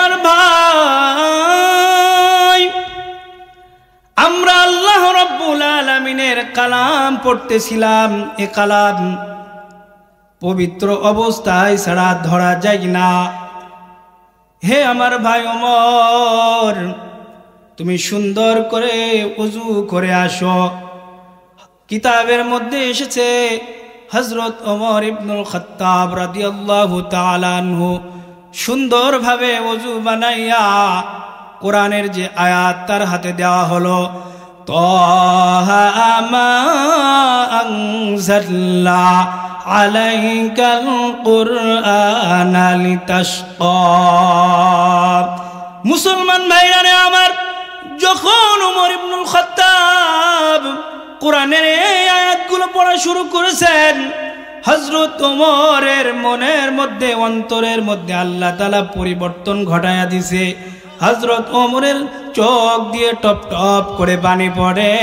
আমার ভাই, আমরা আল্লাহ রাব্বুল আলামিনের কালাম পড়তেছিলাম। এ কালাম পবিত্র অবস্থায় ছাড়া ধরা যায় না। হে আমার ভাই ওমর, তুমি সুন্দর করে ওযু করে আসো। কিতাবের মধ্যে এসেছে হযরত ওমর ইবনুল খাত্তাব রাদিয়াল্লাহু তাআলা আনহু সুন্দরভাবে ওযু বানাইয়া কোরআনের যে আয়াত তার হাতে দেওয়া হলো, তাহা মা আনজালনা আলাইকাল কুরআনা লিতাশকা। মুসলমান ভাইরা আমার, যখন ওমর ইবনুল খাত্তাব কোরআনের এই আয়াতগুলো পড়া শুরু করেছেন, হযরত ওমরের মনের মধ্যে, অন্তরের মধ্যে আল্লাহ তাআলা পরিবর্তন ঘটায়া দিছে। হযরত ওমরের চোখ দিয়ে টপ টপ করে পানি পড়ে।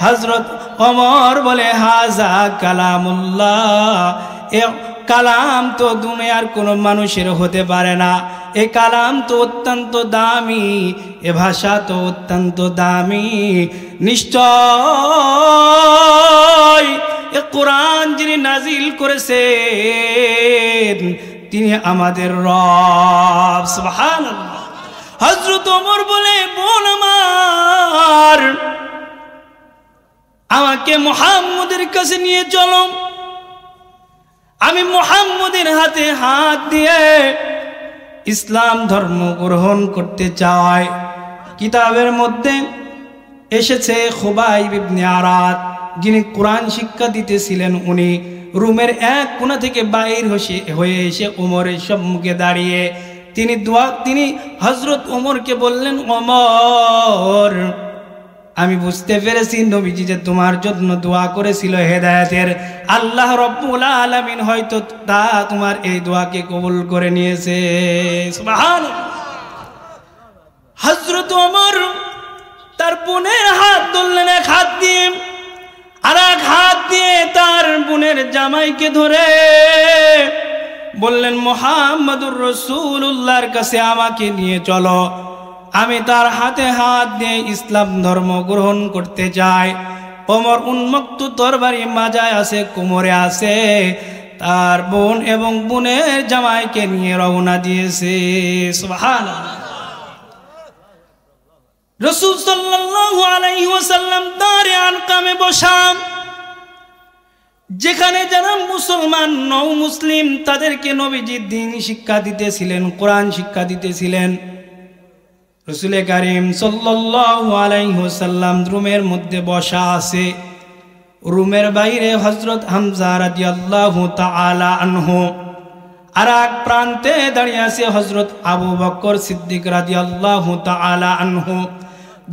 হযরত ওমর বলে, হাজা কালামুল্লাহ, এ কালাম তো দুনিয়ার কোনো মানুষের হতে পারে না। এ কালাম তো অত্যন্ত দামি, এ ভাষা তো অত্যন্ত দামি। নিশ্চয় এ কোরআন যিনি নাজিল করেছেন তিনি আমাদের রব। সুবহানাল্লাহ। হযরত ওমর বলে, বোন আমার, আমাকে মুহাম্মদের কাছে নিয়ে চলো। আমি মুহাম্মদের হাতে হাত দিয়ে ইসলাম ধর্ম গ্রহণ করতে চাই। কিতাবের মধ্যে এসেছে খুবাইব ইবনে আরাদ, যিনি কোরআন শিক্ষা দিতেছিলেন, উনি রুমের এক কোণা থেকে বাইর হয়ে এসে ওমরের সম্মুখে দাঁড়িয়ে তিনি হযরত ওমরকে বললেন, ওমর, আমি বুঝতে পেরেছি নবীজি যে তোমার জন্য দোয়া করেছিল হেদায়েতের, আল্লাহ রাব্বুল আলামিন হয়তো তা তোমার এই দোয়াকে কবুল করে নিয়েছে। সুবহানাল্লাহ। হযরত ওমর তার বোনের হাত ধরলেন এক হাত দিয়ে, আর এক হাত দিয়ে তার বোনের জামাইকে ধরে বললেন, মুহাম্মাদুর রাসূলুল্লাহর কাছে আমাকে নিয়ে চলো। আমি তার হাতে হাত দিয়ে ইসলাম ধর্ম গ্রহণ করতে চাই। ওমর উন্মুক্ত তরবারি মাজায় আছে, কোমরে আছে, তার বোন এবং বোনের জামাইকে নিয়ে রওনা দিয়েছে। সুবহানাল্লাহ। রাসূল সাল্লাল্লাহু আলাইহি ওয়াসাল্লাম দারে আরকামে বসা, যেখানে যারা মুসলমান নও মুসলিম তাদেরকে নবীজি দ্বীন শিক্ষা দিতেছিলেন, কোরআন শিক্ষা দিতেছিলেন। রাসূল কারীম সাল্লাল্লাহু আলাইহি ওয়াসাল্লাম রুমের মধ্যে বসা আছে। রুমের বাইরে হযরত হামজা রাদিয়াল্লাহু তাআলা আনহু, আর এক প্রান্তে দাঁড়িয়ে আছে হযরত আবু বকর সিদ্দিক রাদিয়াল্লাহু তাআলা আনহু।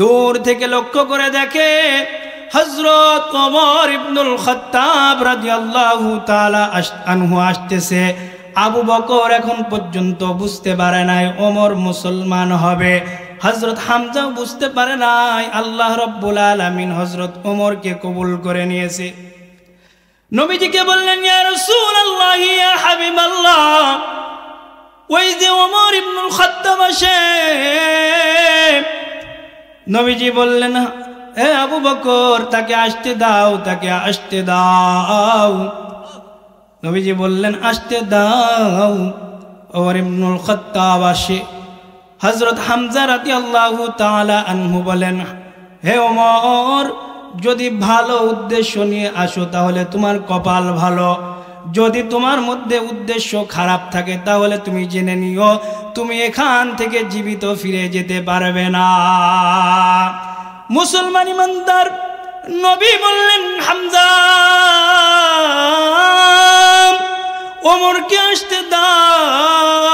দূর থেকে লক্ষ্য করে দেখে হযরত ওমর ইবনুল খাত্তাব রাদিয়াল্লাহু তাআলা আনহু আসতেছে। আবু বকর এখন পর্যন্ত বুঝতে পারে নাই ওমর মুসলমান হবে। হযরত হামজাও বুঝতে পারে নাই আল্লাহ রাব্বুল আলামিন হযরত ওমরকে কবুল করে নিয়েছে। নবীজিকে বললেন, ইয়া রাসূলুল্লাহ, ইয়া হাবিবাল্লাহ, ওই যে ওমর ইবনুল খাত্তাব আসে। নবীজি বললেন, হে আবু বকর, তাকে আসতে দাও, তাকে আসতে দাও। নবীজি বললেন, আসতে দাও। ওমর ইবনুল খাত্তাব আসে। হযরত হামজা রাদিয়াল্লাহু তাআলা আনহু বলেন, হে ওমর, যদি ভালো উদ্দেশ্য নিয়ে আসো তাহলে তোমার কপাল ভালো, যদি তোমার মধ্যে উদ্দেশ্য খারাপ থাকে তাহলে তুমি জেনে নিও তুমি এখান থেকে জীবিত ফিরে যেতে পারবে না। মুসলমান ইমানদার নবী বললেন, হামজা, ওমরকে আসতে দাও।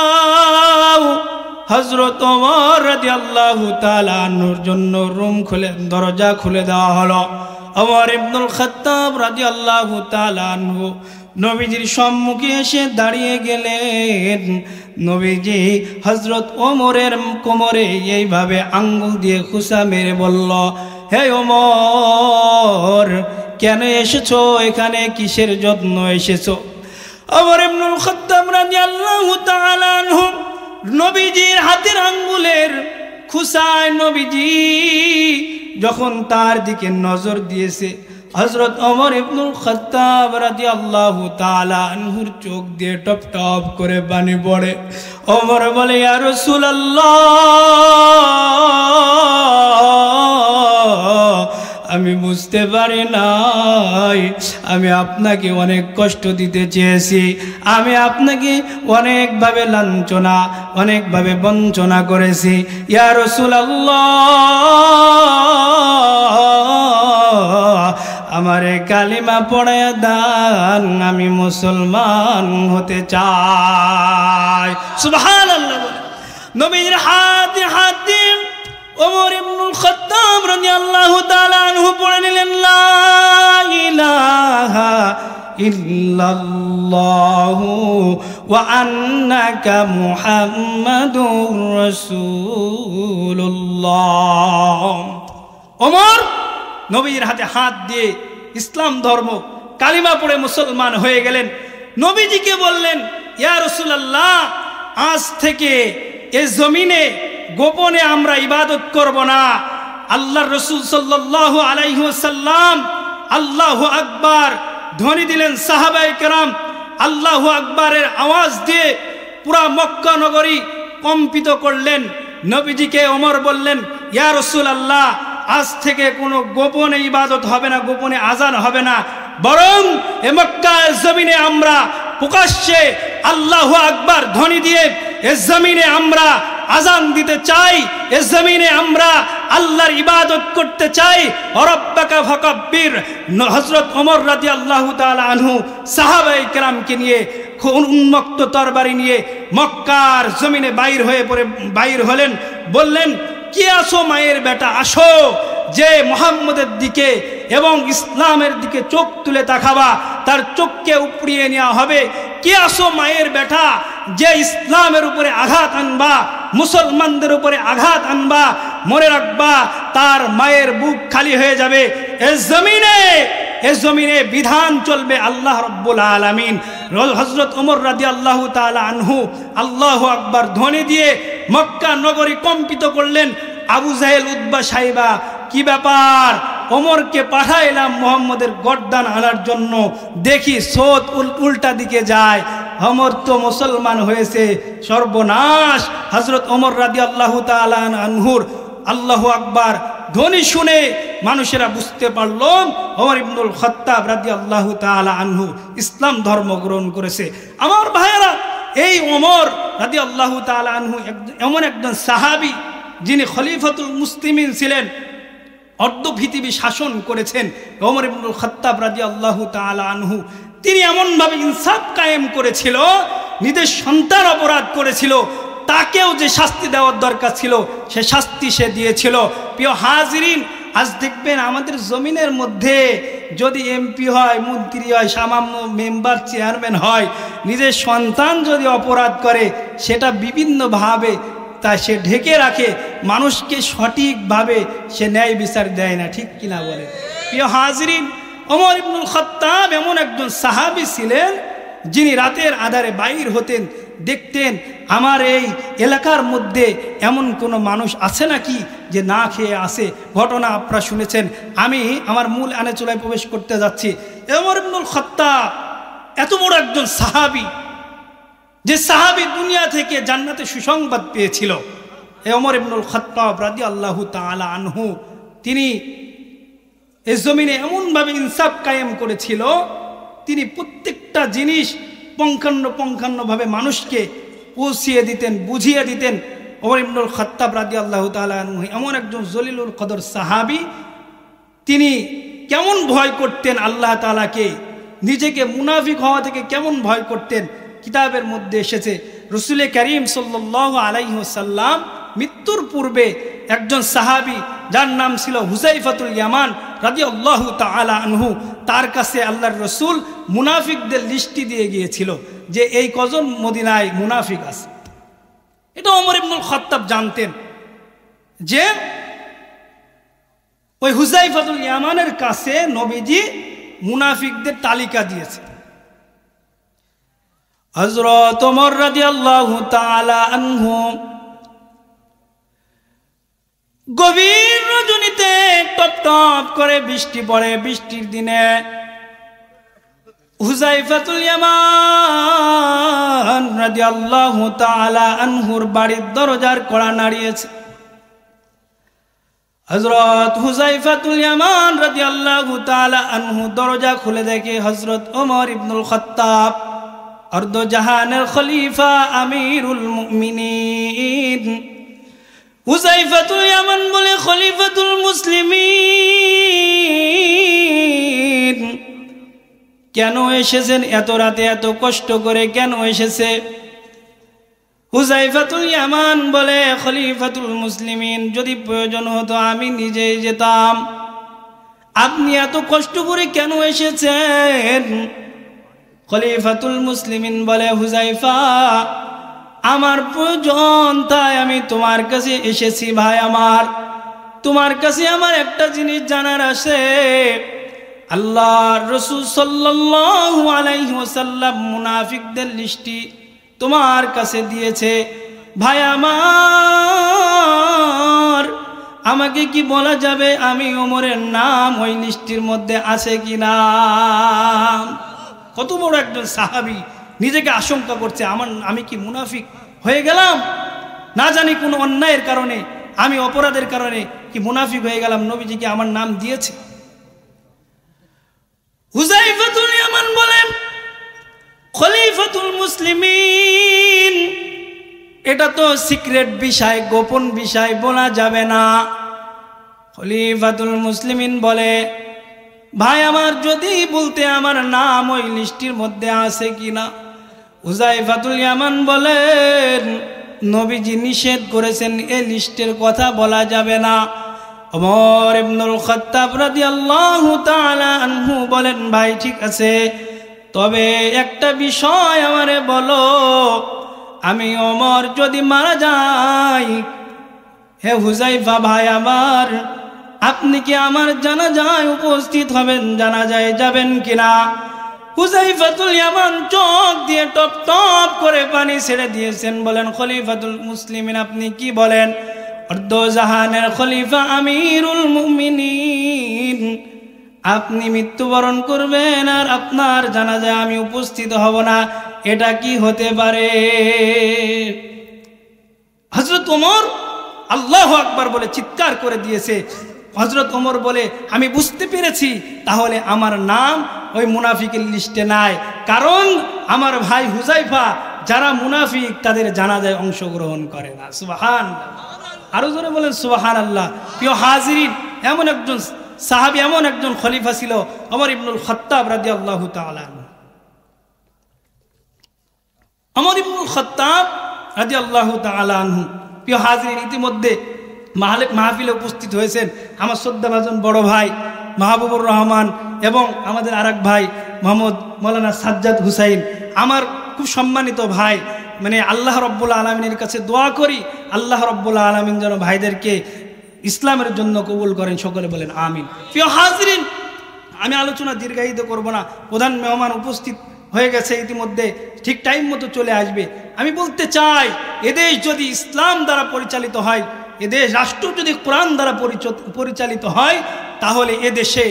হযরত ওমর রাদিয়াল্লাহু তাআলা আনহুর জন্য রুম খুলে, দরজা খুলে দেওয়া হলো। ওমর ইবনুল খাত্তাব রাদিয়াল্লাহু তাআলা আনহু নবীজির সম্মুখে এসে দাঁড়িয়ে গেলেন। নবীজি হযরত ওমরের কোমরে এইভাবে আঙ্গুল দিয়ে খুশা মেরে বলল, হে ওমর, কেন এসেছো এখানে, কিসের জন্য এসেছো? ওমর ইবনুল খাত্তাব রাদিয়াল্লাহু তাআলা আনহু নবীজির হাতের আঙ্গুলের খুসায় নবীজি যখন তার দিকে নজর দিয়েছে, হযরত ওমর ইবনুল খাত্তাব রাদিয়াল্লাহু তাআলা আনহুর চোখ দিয়ে টপ টপ করে পানি পড়ে। ওমর বলে, ইয়া রাসূলুল্লাহ, আমি বুঝতে পারি নাই, আমি আপনাকে অনেক কষ্ট দিতে চেয়েছি, আমি আপনাকে অনেকভাবে লাঞ্ছনা, অনেকভাবে বঞ্চনা করেছি। ইয়া রাসূলুল্লাহ, আমারে কালিমা পড়ায়া দান, আমি মুসলমান হতে চাই। সুবহানাল্লাহ। নবীর হাতে হাতে ওমর ইবনুল খাত্তাব রাদিয়াল্লাহু তাআলা আনহু পড়ে নিলেন, লা ইলাহা ইল্লাল্লাহু ওয়া আন্নাকা মুহাম্মাদুর রাসূলুল্লাহ। ওমর নবীর হাতে হাত দিয়ে ইসলাম ধর্ম কালিমা পড়ে মুসলমান হয়ে গেলেন। নবীজিকে বললেন, ইয়া রাসূলুল্লাহ, আজ থেকে এই জমিনে গোপনে আমরা ইবাদত করব না। আল্লাহর রাসূল সাল্লাল্লাহু আলাইহি ওয়াসাল্লাম আল্লাহু আকবার ধ্বনি দিলেন। সাহাবায়ে কেরাম আল্লাহু আকবারের আওয়াজ দিয়ে পুরা মক্কা নগরী কম্পিত করলেন। নবীজিকে ওমর বললেন, ইয়া রাসূলুল্লাহ, আজ থেকে কোনো গোপনে ইবাদত হবে না, গোপনে আজান হবে না, বরং এ মক্কার জমিনে আমরা প্রকাশ্যে আল্লাহু আকবার ধ্বনি দিয়ে এ জমিনে আমরা আজান দিতে চাই, এ জমিনে আমরা আল্লাহর ইবাদত করতে চাই। রব্বাকা ফাকাব্বির। হযরত ওমর রাদিয়াল্লাহু তাআলা আনহু সাহাবায়ে কেরামকে নিয়ে উন্মুক্ত তরবারি নিয়ে মক্কার জমিনে বাইর হলেন। বললেন, কি আসো মায়ের বেটা, আসো, যে মুহাম্মদের দিকে এবং ইসলামের দিকে চোখ তুলে তাকাবা তার চোখকে উপড়িয়ে নেওয়া হবে। কি আসো মায়ের বেটা, যে ইসলামের উপরে আঘাত আনবা, মুসলমানদের উপরে আঘাত আনবা, মনে রাখবা তার মায়ের বুক খালি হয়ে যাবে। এ জমিনে বিধান চলবে আল্লাহ রাব্বুল আলামিন। হযরত ওমর রাদিয়াল্লাহু তাআলা আনহু আল্লাহু আকবার ধ্বনি দিয়ে মক্কা নগরী কম্পিত করলেন। আবু জাহেল, উতবা, সাইবা, কি ব্যাপার? ওমরকে পাঠাইলাম মুহাম্মদের গর্দান আনার জন্য, দেখি স্রোত উল্টা দিকে যায়, ওমর তো মুসলমান হয়েছে, সর্বনাশ। হযরত ওমর রাদিয়াল্লাহু তাআলা আনহুর আল্লাহু আকবার ধ্বনি শুনে মানুষেরা বুঝতে পারল ওমর ইবনুল খাত্তাব রাদিয়াল্লাহু তাআলা আনহু ইসলাম ধর্ম গ্রহণ করেছে। আমার ভাইয়েরা, এই ওমর রাদিয়াল্লাহু তাআলা আনহু এমন একজন সাহাবী যিনি খলিফাতুল মুসলিমিন ছিলেন, অর্ধ পৃথিবী শাসন করেছেন। ওমর ইবনুল খাত্তাব রাদিয়াল্লাহু তাআলা আনহু তিনি এমনভাবে ইনসাফ কায়েম করেছিল, নিজের সন্তান অপরাধ করেছিল, তাকেও যে শাস্তি দেওয়ার দরকার ছিল সে শাস্তি সে দিয়েছিল। প্রিয় হাজিরিন, আজ দেখবেন আমাদের জমিনের মধ্যে যদি এমপি হয়, মন্ত্রী হয়, সামান্য মেম্বার, চেয়ারম্যান হয়, নিজের সন্তান যদি অপরাধ করে সেটা বিভিন্নভাবে তা সে ঢেকে রাখে, মানুষকে সঠিকভাবে সে ন্যায় বিচার দেয় না, ঠিক কিনা বলে? প্রিয় হাজিরিন, ওমর ইবনুল খাত্তাব এমন একজন সাহাবী ছিলেন যিনি রাতের আধারে বাইর হতেন, দেখতেন আমার এই এলাকার মধ্যে এমন কোনো মানুষ আছে নাকি যে না খেয়ে আসে। ঘটনা আপনারা শুনেছেন। আমি আমার মূল আলোচনায় প্রবেশ করতে যাচ্ছি। ওমর ইবনুল খাত্তাব এত বড় একজন সাহাবী, যে সাহাবী দুনিয়া থেকে জান্নাতে সুসংবাদ পেয়েছিল। ওমর ইবনুল খাত্তাব রাদিয়াল্লাহু তাআলা আনহু তিনি এই জমিনে এমনভাবে ইনসাফ কায়েম করেছিল, তিনি প্রত্যেকটা জিনিস পুঙ্খানুপুঙ্খভাবে মানুষকে পৌঁছিয়ে দিতেন, বুঝিয়ে দিতেন। ওমর ইবনুল খাত্তাব রাদিয়াল্লাহু তাআলা আনহু এমন একজন জলিলুল কদর সাহাবী, তিনি কেমন ভয় করতেন আল্লাহ তাআলাকে, নিজেকে মুনাফিক হওয়া থেকে কেমন ভয় করতেন। কিতাবের মধ্যে এসেছে রাসূল করিম সাল্লাল্লাহু আলাইহি ওয়াসাল্লাম মৃত্যুর পূর্বে একজন সাহাবী যার নাম ছিল হুযায়ফাতুল ইয়ামান রাদিয়াল্লাহু তাআলা আনহু, তার কাছে আল্লাহর রাসূল মুনাফিকদের লিস্টি দিয়ে গিয়েছিল যে এই কজন মদিনায় মুনাফিক আছে। এটা ওমর ইবনুল খাত্তাব জানতেন যে ওই হুযায়ফাতুল ইয়ামানের কাছে নবীজি মুনাফিকদের তালিকা দিয়েছে। হযরত ওমর রাদিয়াল্লাহু তাআলা আনহু গভীর রজনীতে টপ টপ করে বৃষ্টি পড়ে, বৃষ্টির দিনে হুযায়ফাতুল ইয়ামান রাদিয়াল্লাহু তাআলা আনহুর বাড়ির দরজার কড়া নাড়িয়েছে। হযরত হুযায়ফাতুল ইয়ামান রাদিয়াল্লাহু তাআলা আনহু দরজা খুলে দেখে হযরত ওমর ইবনুল খাত্তাব অর্ধ জাহানের খলিফা আমিরুল মুমিনিন। হুযায়ফাতুল ইয়ামান বলে, খলিফাতুল মুসলিমিন কেন এসেছেন এত রাতে, এত কষ্ট করে কেন এসেছে? হুযায়ফাতুল ইয়ামান বলে, খলিফাতুল মুসলিমিন যদি প্রয়োজন হতো আমি নিজেই যেতাম, আপনি এত কষ্ট করে কেন এসেছেন? খলিফাতুল মুসলিমিন বলে, হুযায়ফা আমার প্রয়োজন তাই আমি তোমার কাছে এসেছি। ভাই আমার, তোমার কাছে আমার একটা জিনিস জানার আছে। আল্লাহর রাসূল সাল্লাল্লাহু আলাইহি ওয়াসাল্লাম মুনাফিকদের লিস্টি তোমার কাছে দিয়েছে। ভাই আমার, আমাকে কি বলা যাবে আমি ওমরের নাম ওই লিস্টির মধ্যে আছে কিনা? কত বড় একজন সাহাবী নিজেকে আশঙ্কা করছে, আমি কি মুনাফিক হয়ে গেলাম? না জানি কোন অন্যায়ের কারণে, আমি অপরাধের কারণে কি মুনাফিক হয়ে গেলাম? নবীজি কি আমার নাম দিয়েছে? হুযায়ফাতুল ইয়ামান বলেন, খলিফাতুল মুসলিমিন এটা তো সিক্রেট বিষয়, গোপন বিষয়, বলা যাবে না। খলিফাতুল মুসলিমিন বলে, ভাই আমার যদি বলতে আমার নাম ওই লিস্টির মধ্যে আছে কিনা? হুযায়ফাতুল ইয়ামান বলেন, নবীজি নিষেধ করেছেন এই লিস্টের কথা বলা যাবে না। ওমর ইবনুল খাত্তাব রাদিয়াল্লাহু তাআলা আনহু বলেন, ভাই ঠিক আছে, তবে একটা বিষয় আমারে বলো, আমি ওমর যদি মারা যাই, হে হুযায়ফা ভাই আমার, আপনি কি আমার জানাজায় উপস্থিত হবেন? জানাজায় যাবেন কিনা? হুযায়ফাতুল ইয়ামান চোখ দিয়ে টপ টপ করে পানি ছেড়ে দিয়েছেন। বলেন, খলিফাতুল মুসলিমিন আপনি কি বলেন? অর্ধ জাহানের খলিফা আমিরুল মুমিনিন আপনি মৃত্যুবরণ করবেন আর আপনার জানাজায় আমি উপস্থিত হব না, এটা কি হতে পারে? হযরত ওমর আল্লাহু আকবার বলে চিৎকার করে দিয়েছে। হযরত ওমর বলে, আমি বুঝতে পেরেছি তাহলে আমার নাম ওই মুনাফিকের লিস্টে নাই, কারণ আমার ভাই হুযায়ফা যারা মুনাফিক তাদের জানাজায় অংশগ্রহণ করে না। সুবহানাল্লাহ, আরো জোরে বলেন সুবহানাল্লাহ। প্রিয় হাজিরিন, এমন একজন সাহাবী, এমন একজন খলিফা ছিল ওমর ইবনুল খাত্তাব রাদিয়াল্লাহু তাআলা আনহু। ওমর ইবনুল খাত্তাব রাদিয়াল্লাহু তাআলা আনহু, প্রিয় হাজিরিন, ইতিমধ্যে মাহফিলে উপস্থিত হয়েছেন আমার শ্রদ্ধাভাজন বড় ভাই মাহবুবুর রহমান এবং আমাদের আরেক ভাই মোহাম্মদ মৌলানা সাজ্জাদ হুসাইন, আমার খুব সম্মানিত ভাই। মানে আল্লাহ রব্বুল আলামিনের কাছে দোয়া করি আল্লাহ রব্বুল আলামিন যেন ভাইদেরকে ইসলামের জন্য কবুল করেন, সকলে বলেন আমিন। প্রিয় হাজিরিন, আমি আলোচনা দীর্ঘায়িত করব না, প্রধান মেহমান উপস্থিত হয়ে গেছে ইতিমধ্যে, ঠিক টাইম মতো চলে আসবে। আমি বলতে চাই, এদেশ যদি ইসলাম দ্বারা পরিচালিত হয়, এদেশ রাষ্ট্র যদি কোরআন দ্বারা পরিচালিত হয়, তাহলে এদেশে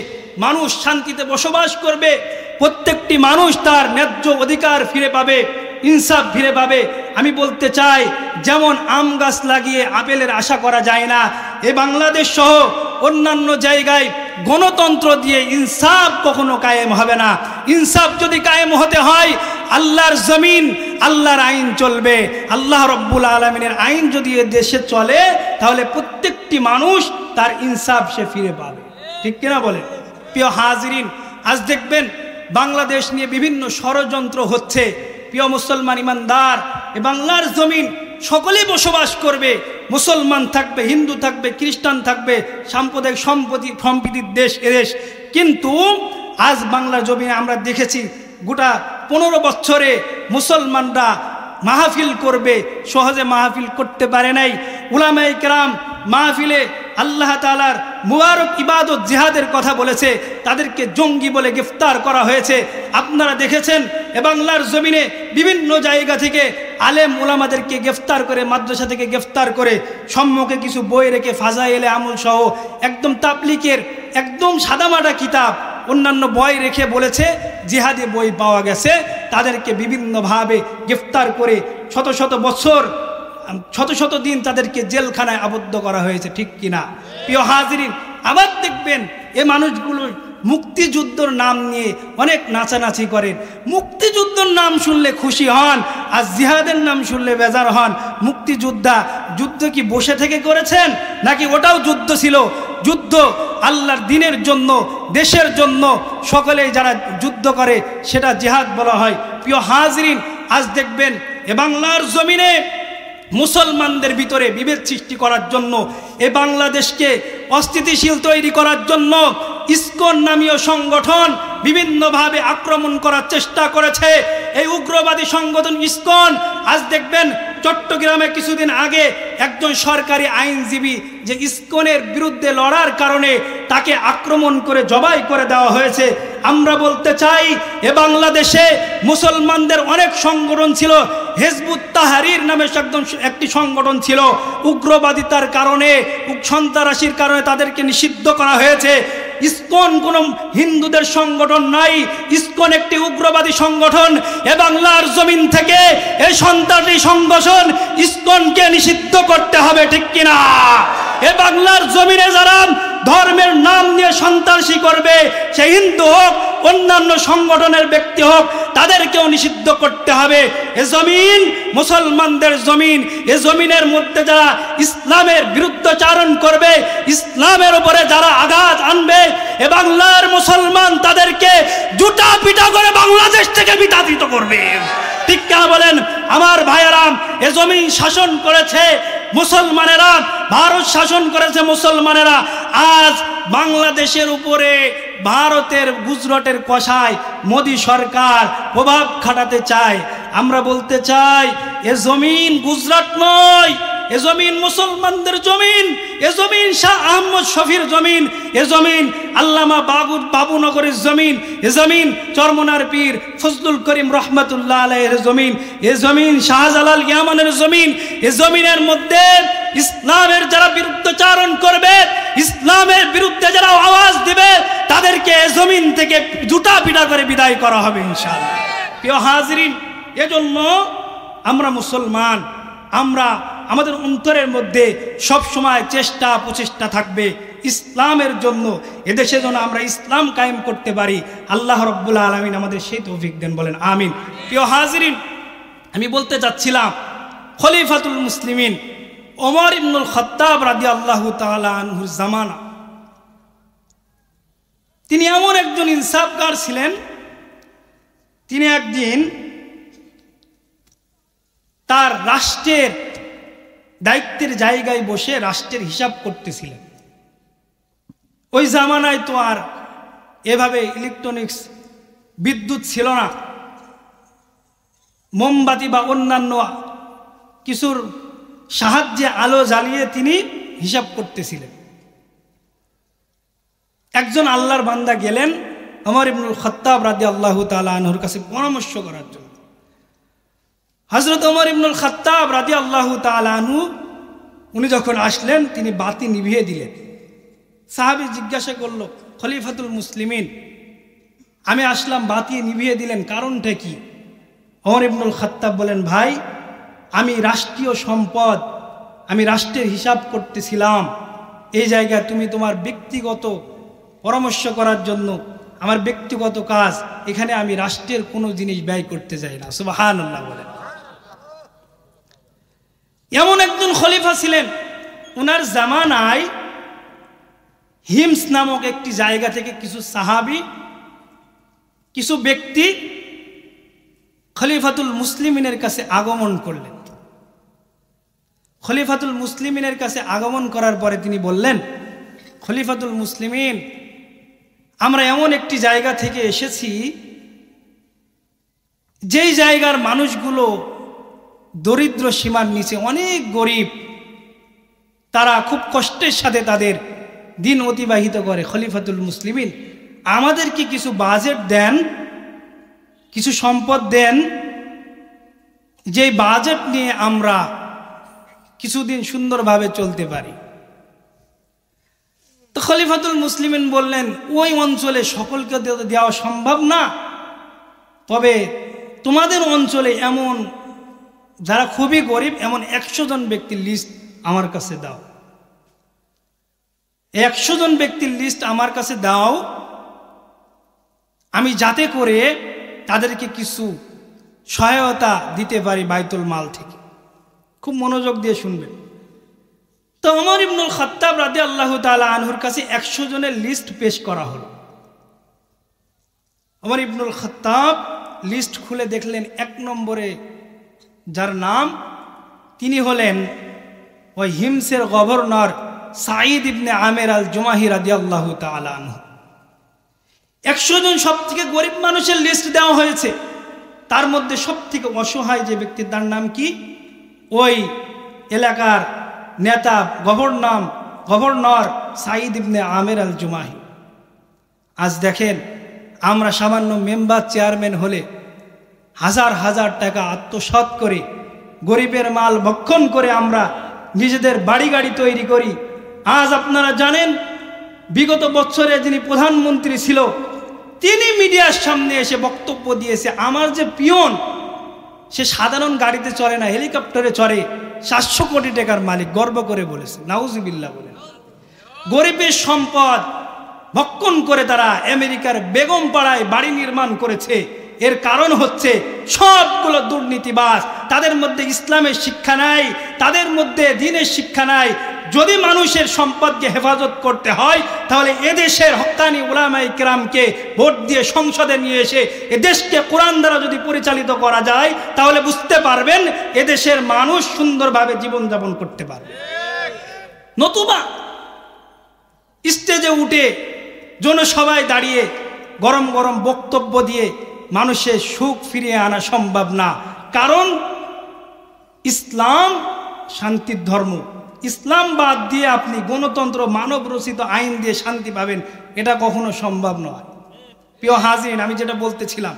মানুষ শান্তিতে বসবাস করবে, প্রত্যেকটি মানুষ তার ন্যায্য অধিকার ফিরে পাবে, ইনসাফ ফিরে পাবে। আমি বলতে চাই, যেমন আম গাছ লাগিয়ে আপেলের আশা করা যায় না, এ বাংলাদেশ সহ অন্যান্য জায়গায় গণতন্ত্র দিয়ে ইনসাফ কখনো কায়েম হবে না। ইনসাফ যদি কায়েম হতে হয়, আল্লাহর জমিন, আল্লাহর আইন চলবে। আল্লাহ রব্বুল আলামিনের আইন যদি এ দেশে চলে, তাহলে প্রত্যেকটি মানুষ তার ইনসাফ সে ফিরে পাবে। ঠিক কিনা বলে? প্রিয় হাজিরিন, আজ দেখবেন বাংলাদেশ নিয়ে বিভিন্ন ষড়যন্ত্র হচ্ছে। প্রিয় মুসলমান ইমানদার, এ বাংলার জমিন সকলেই বসবাস করবে, মুসলমান থাকবে, হিন্দু থাকবে, খ্রিস্টান থাকবে, সাম্প্রদায়িক সম্প্রীতির দেশ এদেশ। কিন্তু আজ বাংলার জমিনে আমরা দেখেছি গোটা 15 বছরে মুসলমানরা মাহফিল করবে, সহজে মাহফিল করতে পারে নাই। উলামায়ে কেরাম মাহফিলে আল্লাহ তাআলার মুবারক ইবাদত জিহাদের কথা বলেছে, তাদেরকে জঙ্গি বলে গ্রেফতার করা হয়েছে। আপনারা দেখেছেন এ বাংলার জমিনে বিভিন্ন জায়গা থেকে আলেম ওলামাদেরকে গ্রেফতার করে, মাদ্রাসা থেকে গ্রেফতার করে সম্মুখে কিছু বই রেখে ফাজাইলে আমল সহ একদম তাবলিগের একদম সাদামাটা কিতাব অন্যান্য বই রেখে বলেছে জিহাদি বই পাওয়া গেছে। তাদেরকে বিভিন্নভাবে গ্রেফতার করে শত শত বছর, শত শত দিন তাদেরকে জেলখানায় আবদ্ধ করা হয়েছে, ঠিক কিনা? প্রিয় হাজিরিন, আবার দেখবেন এ মানুষগুলো মুক্তিযুদ্ধর নাম নিয়ে অনেক নাচানাচি করেন। মুক্তিযুদ্ধর নাম শুনলে খুশি হন, আর জিহাদের নাম শুনলে বেজার হন। মুক্তিযোদ্ধা যুদ্ধ কি বসে থেকে করেছেন, নাকি ওটাও যুদ্ধ ছিল? যুদ্ধ আল্লাহর দ্বীনের জন্য, দেশের জন্য সকলেই যারা যুদ্ধ করে সেটা জিহাদ বলা হয়। প্রিয় হাজিরিন, আজ দেখবেন এ বাংলার জমিনে মুসলমানদের ভিতরে বিভেদ সৃষ্টি করার জন্য, এ বাংলাদেশকে অস্থিতিশীল তৈরি করার জন্য ইসকন নামীয় সংগঠন বিভিন্নভাবে আক্রমণ করার চেষ্টা করেছে। এই উগ্রবাদী সংগঠন ইসকন, আজ দেখবেন চট্টগ্রামে কিছুদিন আগে একজন সরকারি আইনজীবী যে ইসকনের বিরুদ্ধে লড়ার কারণে তাকে আক্রমণ করে জবাই করে দেওয়া হয়েছে। আমরা বলতে চাই এ বাংলাদেশে মুসলমানদের অনেক সংগঠন ছিল। হিজবুত তাহরীর নামে একটি সংগঠন ছিল। উগ্রবাদিতার কারণে, সন্ত্রাসীর কারণে তাদেরকে নিষিদ্ধ করা হয়েছে। ইসকন কোন হিন্দুদের সংগঠন নাই, ইসকন একটি উগ্রবাদী সংগঠন। এ বাংলার জমিন থেকে এই সন্ত্রাসী সংগঠন ইসকনকে নিষিদ্ধ করতে হবে, ঠিক কিনা? এ বাংলার জমিনে যারা ধর্মের নাম নিয়ে সন্ত্রাসী করবে, সে হিন্দু হোক, অন্যান্য সংগঠনের ব্যক্তি হোক, তাদেরকেও নিষিদ্ধ করতে হবে। এ জমিন মুসলমানদের জমিন। এ জমিনের মধ্যে যারা ইসলামের বিরুদ্ধাচারণ করবে, ইসলামের উপরে যারা আঘাত আনবে, এ বাংলার মুসলমান তাদেরকে জুতা পিটা করে বাংলাদেশ থেকে বিতাড়িত করবে, ঠিক কিনা বলেন? আমার ভাইয়েরা, এ জমিন শাসন করেছে মুসলমানেরা, ভারত শাসন করেছে মুসলমানেরা। আজ বাংলাদেশের উপরে ভারতের গুজরাটের কষায় মোদি সরকার প্রভাব খাটাতে চায়। আমরা বলতে চাই এ জমিন গুজরাট নয়, এ জমিন মুসলমানদের জমিন, এ জমিন শাহ আহমদ শফির জমিন, এ জমিন আল্লামা বাবুনগরের জমিন, এ জমিন চরমনার পীর ফজলুল করিম রহমতুল্লাহ আলাইহির জমিন, এ জমিন শাহজালাল ইয়ামানের জমিন। এ জমিনের মধ্যে ইসলামের যারা বিরুদ্ধাচারণ করবে, ইসলামের বিরুদ্ধে যারা আওয়াজ দিবে, তাদেরকে এ জমিন থেকে জুতা পিটা করে বিদায় করা হবে ইনশাআল্লাহ। প্রিয় হাজিরিন, এজন্য আমরা মুসলমান, আমরা আমাদের অন্তরের মধ্যে সব সময় চেষ্টা প্রচেষ্টা থাকবে ইসলামের জন্য, এদেশে যেন আমরা ইসলাম কায়েম করতে পারি। আল্লাহ রাব্বুল আলামিন আমাদের সেই তৌফিক দেন, বলেন আমিন। প্রিয় হাজিরিন, আমি বলতে চাচ্ছিলাম খলিফাতুল মুসলিমিন ওমর ইবনুল খাত্তাব রাদিয়াল্লাহু তাআলা আনহুর জামানা, তিনি এমন একজন ইনসাফগার ছিলেন। তিনি একদিন তার রাষ্ট্রের দায়িত্বের জায়গায় বসে রাষ্ট্রের হিসাব করতেছিলেন। ওই জামানায় তো আর এভাবে ইলেকট্রনিক্স বিদ্যুৎ ছিল না, মোমবাতি বা অন্যান্য কিছুর সাহায্যে আলো জ্বালিয়ে তিনি হিসাব করতেছিলেন। একজন আল্লাহর বান্দা গেলেন ওমর ইবনুল খাত্তাব রাদিয়াল্লাহু তাআলা আনহুর কাছে পরামর্শ করার জন্য। হযরত ওমর ইবনুল খাত্তাব রাদিয়াল্লাহু তাআলা আনহু উনি যখন আসলেন, তিনি বাতি নিভিয়ে দিলেন। সাহাবী জিজ্ঞাসা করল, খলিফাতুল মুসলিমিন, আমি আসলাম, বাতি নিভিয়ে দিলেন, কারণটা কি? ওমর ইবনুল খাত্তাব বলেন, ভাই, আমি রাষ্ট্রীয় সম্পদ, আমি রাষ্ট্রের হিসাব করতেছিলাম, এই জায়গায় তুমি তোমার ব্যক্তিগত পরামর্শ করার জন্য, আমার ব্যক্তিগত কাজ, এখানে আমি রাষ্ট্রের কোনো জিনিস ব্যয় করতে চাই না। সুবহানাল্লাহ বলেন। এমন একজন খলিফা ছিলেন, উনার জামানায় হিমস নামক একটি জায়গা থেকে কিছু সাহাবী, কিছু ব্যক্তি খলিফাতুল মুসলিমিনের কাছে আগমন করলেন। খলিফাতুল মুসলিমিনের কাছে আগমন করার পরে তিনি বললেন, খলিফাতুল মুসলিমিন, আমরা এমন একটি জায়গা থেকে এসেছি যেই জায়গার মানুষগুলো দরিদ্র সীমার নিচে, অনেক গরিব, তারা খুব কষ্টের সাথে তাদের দিন অতিবাহিত করে। খলিফাতুল মুসলিমিন আমাদেরকে কিছু বাজেট দেন, কিছু সম্পদ দেন, যে বাজেট নিয়ে আমরা কিছুদিন সুন্দরভাবে চলতে পারি। তো খলিফাতুল মুসলিমিন বললেন, ওই অঞ্চলে সকলকে দেওয়া সম্ভব না, তবে তোমাদের অঞ্চলে এমন যারা খুবই গরিব এমন 100 জন ব্যক্তির লিস্ট আমার কাছে দাও। 100 জন ব্যক্তির লিস্ট আমার কাছে দাও, আমি যাতে করে তাদেরকে কিছু সহায়তা দিতে পারি বাইতুল মাল থেকে। খুব মনোযোগ দিয়ে শুনবেন। তো ওমর ইবনুল খাত্তাব রাদিয়াল্লাহু তাআলা আনহুর কাছে 100 জনের লিস্ট পেশ করা হলো। ওমর ইবনুল খাত্তাব লিস্ট খুলে দেখলেন 1 নম্বরে যার নাম, তিনি হলেন ওই হিমসের গভর্নর সাঈদ ইবনে আমের আল জুমাহি রাদিয়াল্লাহু তাআলা আনহু। 100 জন সব থেকে গরিব মানুষের লিস্ট দেওয়া হয়েছে। তার মধ্যে সব থেকে অসহায় যে ব্যক্তি, তার নাম কি? ওই এলাকার নেতা গভর্নর সাঈদ ইবনে আমের আল জুমাহি। আজ দেখেন, আমরা সামান্য মেম্বার চেয়ারম্যান হলে হাজার হাজার টাকা আত্মসাৎ করে গরিবের মাল ভক্ষণ করে আমরা নিজেদের বাড়ি গাড়ি তৈরি করি। আজ আপনারা জানেন, বিগত বছরে যিনি প্রধানমন্ত্রী ছিল তিনি মিডিয়ার সামনে এসে বক্তব্য দিয়েছে, আমার যে পিয়ন সে সাধারণ গাড়িতে চলে না, হেলিকপ্টারে চড়ে, 700 কোটি টাকার মালিক, গর্ব করে বলেছে। নাউজুবিল্লাহ বলেন। গরিবের সম্পদ ভক্ষণ করে তারা আমেরিকার বেগম পাড়ায় বাড়ি নির্মাণ করেছে। এর কারণ হচ্ছে সবগুলো দুর্নীতিবাজ, তাদের মধ্যে ইসলামের শিক্ষা নাই, তাদের মধ্যে দ্বীনের শিক্ষা নাই। যদি মানুষের সম্পদকে হেফাজত করতে হয় তাহলে এদেশের হক্কানি উলামায়ে কেরামকে ভোট দিয়ে সংসদে নিয়ে এসে এদেশকে কোরআন দ্বারা যদি পরিচালিত করা যায় তাহলে বুঝতে পারবেন এদেশের মানুষ সুন্দরভাবে জীবনযাপন করতে পারবে। নতুবা স্টেজে উঠে জনসভায় দাঁড়িয়ে গরম গরম বক্তব্য দিয়ে মানুষের সুখ ফিরিয়ে আনা সম্ভব না। কারণ ইসলাম শান্তির ধর্ম। ইসলাম বাদ দিয়ে আপনি গণতন্ত্র, মানব রচিত আইন দিয়ে শান্তি পাবেন, এটা কখনো সম্ভব নয়। প্রিয় হাজিরিন, আমি যেটা বলতেছিলাম,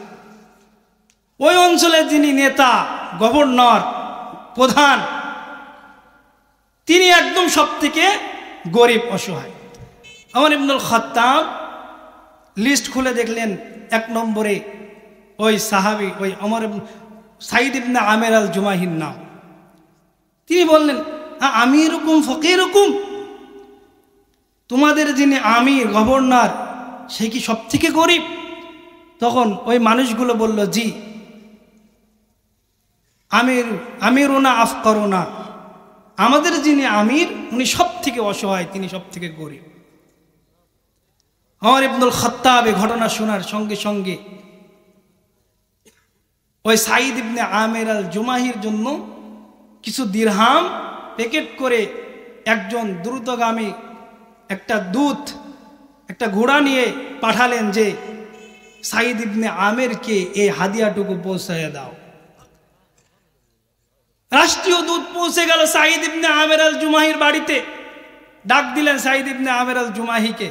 ওই অঞ্চলের যিনি নেতা, গভর্নর, প্রধান, তিনি একদম সব থেকে গরিব, অসহায়। ওমর ইবনুল খাত্তাব লিস্ট খুলে দেখলেন 1 নম্বরে ওই সাহাবী, ওই সাঈদ ইবনে আমের আল জুমাহির নাম। তিনি বললেন, আমি এরকম ফকির এরকম, তোমাদের যিনি আমির, গভর্নর, সে কি সব থেকে গরিব? তখন ওই মানুষগুলো বলল, জি, আমিরুনা আফকরুনা, আমাদের যিনি আমির উনি সব থেকে অসহায়, তিনি সব থেকে গরিব। ওমর ইবনুল খাত্তাব এই ঘটনা শোনার সঙ্গে সঙ্গে ওই সাঈদ ইবনে আমের আল জুমাহির জন্য কিছু দিরহাম প্যাকেট করে একজন দ্রুতগামী একটা ঘোড়া নিয়ে পাঠালেন যে সাঈদ ইবনে আমেরকে এই হাদিয়াটুকু পৌঁছায় দাও। রাষ্ট্রীয় দূত পৌঁছে গেল সাঈদ ইবনে আমের আল জুমাহির বাড়িতে। ডাক দিলেন সাঈদ ইবনে আমের আল জুমাহিকে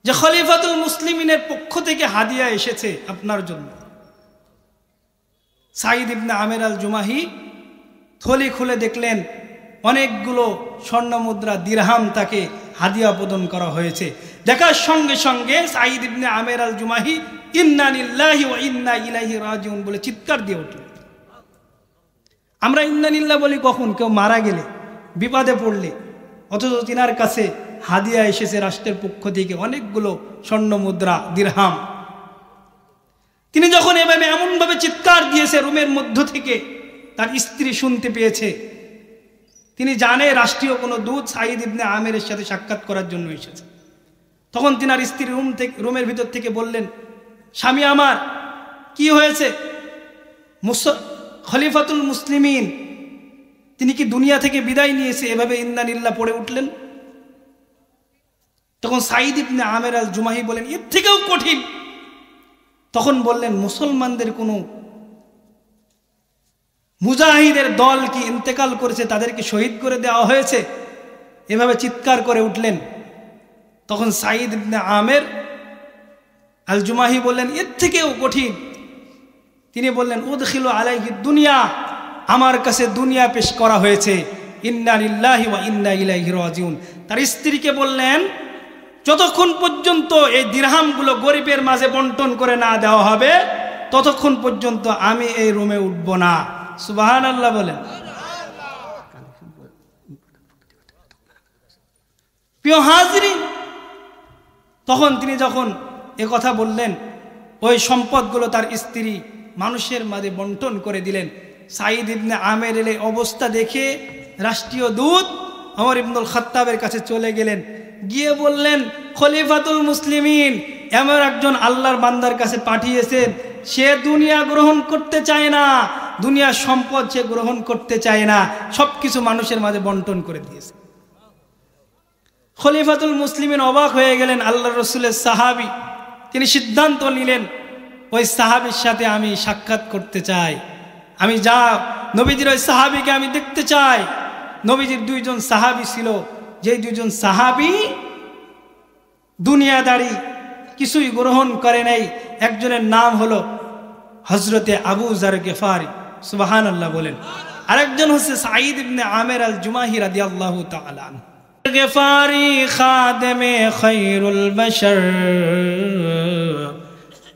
যে খলিফাতুল মুসলিমিনের পক্ষ থেকে হাদিয়া এসেছে আপনার জন্য। সাঈদ ইবনে আমের আল জুমাহি থলি খুলে দেখলেন অনেকগুলো স্বর্ণ মুদ্রা, দিরহাম তাকে হাদিয়া প্রদান করা হয়েছে। দেখার সঙ্গে সঙ্গে সাঈদ ইবনে আমের আল জুমাহি ইন্না লিল্লাহি ওয়া ইন্না ইলাইহি রাজিউন বলে চিৎকার দিয়ে উঠলেন। আমরা ইন্না লিল্লাহ বলি কখন? কেউ মারা গেলে, বিপদে পড়লে, অথচ তিনার কাছে হাদিয়া এসেছে রাষ্ট্রের পক্ষ থেকে অনেকগুলো স্বর্ণ মুদ্রা, দিরহাম। তিনি যখন এভাবে এমনভাবে চিৎকার দিয়েছে, রুমের মধ্য থেকে তার স্ত্রী শুনতে পেয়েছে। তিনি জানে রাষ্ট্রীয় কোনো দূত সাঈদ ইবনে আমেরের সাথে সাক্ষাৎ করার জন্য এসেছে। তখন তিনার স্ত্রী রুমের ভিতর থেকে বললেন, স্বামী আমার, কি হয়েছে? খলিফাতুল মুসলিমিন তিনি কি দুনিয়া থেকে বিদায় নিয়েছে? এভাবে ইন্না লিল্লাহ পড়ে উঠলেন। তখন সাঈদ ইবনে আমের আল জুমাহি বলেন, এর থেকেও কঠিন। তখন বললেন, মুসলমানদের কোনো মুজাহিদের দল কি ইন্তেকাল করেছে, তাদেরকে শহীদ করে দেওয়া হয়েছে? এভাবে চিৎকার করে উঠলেন। তখন সাঈদ ইবনে আমের আল জুমাহি বললেন, এর থেকেও কঠিন। তিনি বললেন, উদখিলু আলাইহি দুনিয়া, আমার কাছে দুনিয়া পেশ করা হয়েছে। ইন্না লিল্লাহি ওয়া ইন্না ইলাইহি রাজিউন। তার স্ত্রীকে বললেন, যতক্ষণ পর্যন্ত এই দিরহামগুলো গরিবের মাঝে বন্টন করে না দেওয়া হবে ততক্ষণ পর্যন্ত আমি এই রুমে উঠব না। সুবহানাল্লাহ বলেন। প্রিয় হাজরিন, তখন তিনি যখন এ কথা বললেন, ওই সম্পদগুলো তার স্ত্রী মানুষের মাঝে বন্টন করে দিলেন। সাঈদ ইবনে আমের এই অবস্থা দেখে রাষ্ট্রীয় দূত ওমর ইবনুল খাত্তাবের কাছে চলে গেলেন, গিয়ে বললেন, খলিফাতুল মুসলিমিন এমন একজন আল্লাহর বান্দার কাছে পাঠিয়েছেন, সে দুনিয়া গ্রহণ করতে চায় না, দুনিয়ার সম্পদ সে গ্রহণ করতে চায় না, সবকিছু মানুষের মাঝে বন্টন করে দিয়েছে। খলিফাতুল মুসলিমিন অবাক হয়ে গেলেন। আল্লাহর রাসূলের সাহাবী, তিনি সিদ্ধান্ত নিলেন, ওই সাহাবীর সাথে আমি সাক্ষাৎ করতে চাই, আমি নবীজির ওই সাহাবীকে আমি দেখতে চাই। নবীজির দুইজন সাহাবী ছিল, যেই দুইজন সাহাবী দুনিয়াদারি কিছুই গ্রহণ করে নাই। একজনের নাম হলো হযরতে আবু যার গিফারি, সুবহানাল্লাহ বলেন। আরেকজন হচ্ছে সাঈদ ইবনে আমের আল জুমাহি রাদিয়াল্লাহু তাআলা আনহু। গিফারি খাদেমে খৈরুল বশর,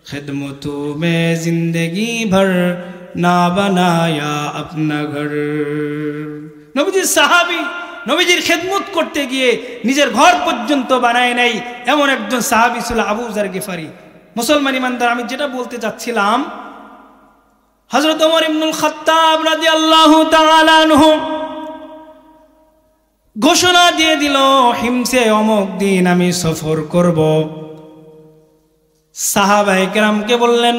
খিদমতু মে জিন্দেগি ভর না বানায়া আপনা ঘর। নবীজির সাহাবী, নবীজির খেদমত করতে গিয়ে নিজের ঘর পর্যন্ত বানায় নাই, এমন একজন সাহাবী ছিল আবু যার গিফারি। মুসলমান ইমানদার, আমি যেটা বলতে চাচ্ছিলাম, হযরত ওমর ইবনুল খাত্তাব রাদিয়াল্লাহু তাআলা আনহু ঘোষণা দিয়ে দিল, হিমসে অমুক দিন আমি সফর করব। সাহাবায়ে কেরামকে বললেন,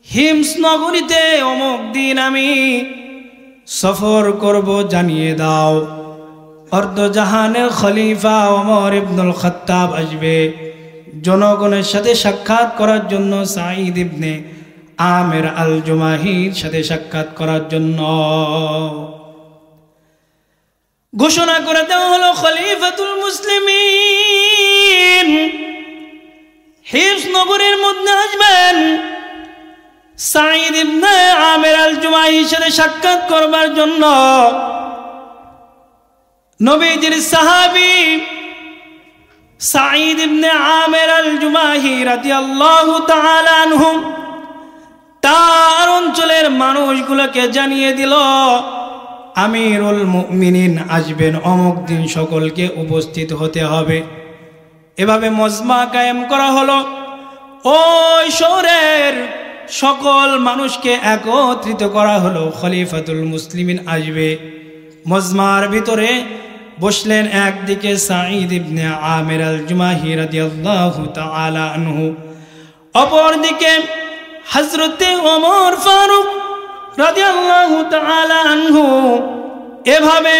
হিমস নগরীতে অমুক দিন আমি সফর করব, জানিয়ে দাও। অর্ধজাহানের খলিফা ওমর ইবনুল খাত্তাব আসবে জনগণের সাথে সাক্ষাৎ করার জন্য, সাঈদ ইবনে আমের আল জুমাহির সাথে সাক্ষাৎ করার জন্য। ঘোষণা করে দেওয়া হলো, খলিফাতুল মুসলিমিন হিমস নগরীর মধ্যে আসবেন সাঈদ ইবনে আমের আল জুমাহির সাথে সাক্ষাৎ করবার জন্য। নবীজির সাহাবী সাঈদ ইবনে আমের আল জুমাহি রাদিয়াল্লাহু তাআলা আনহু তার অঞ্চলের মানুষগুলোকে জানিয়ে দিল, আমিরুল মুমিনিন আসবেন, অমুক দিন সকলকে উপস্থিত হতে হবে। এভাবে মজমা কায়েম করা হলো। ওই শহরের সকল মানুষকে একত্রিত করা হলো, খলিফাতুল মুসলিমিন আসবে। মজমার ভিতরে বসলেন একদিকে সাঈদ ইবনে আমের আল জুমাহি রাদিয়াল্লাহু তাআলা আনহু, অপরদিকে হযরতে ওমর ফারুক রাদিয়াল্লাহু তাআলা আনহু। এভাবে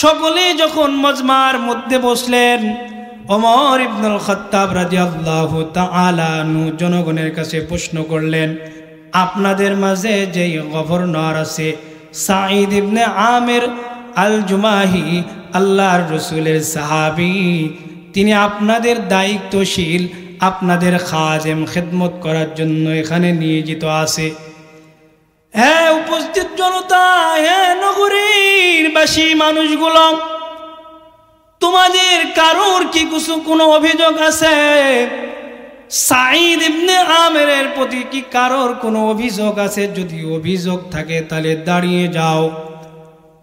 সকলে যখন মজমার মধ্যে বসলেন, ওমর ইবনুল খাত্তাব রাদিয়াল্লাহু তাআলা আনহু জনগণের কাছে প্রশ্ন করলেন, আপনাদের মাঝে যেই গভর্নর আছে সাঈদ ইবনে আমের আল জুমাহি, আল্লাহর রাসূলের সাহাবী, তিনি আপনাদের দায়িত্বশীল, আপনাদের খাদেম খেদমত করার জন্য এখানে নিয়োজিত আছে। হ্যাঁ উপস্থিত জনতা, হ্যাঁ নগরীর বাসী মানুষগুলো, তোমাদের কারোর কি কোনো অভিযোগ আছে? সাঈদ ইবনে আমেরের প্রতি কি কারোর কোনো অভিযোগ আছে? যদি অভিযোগ থাকে তাহলে দাঁড়িয়ে যাও।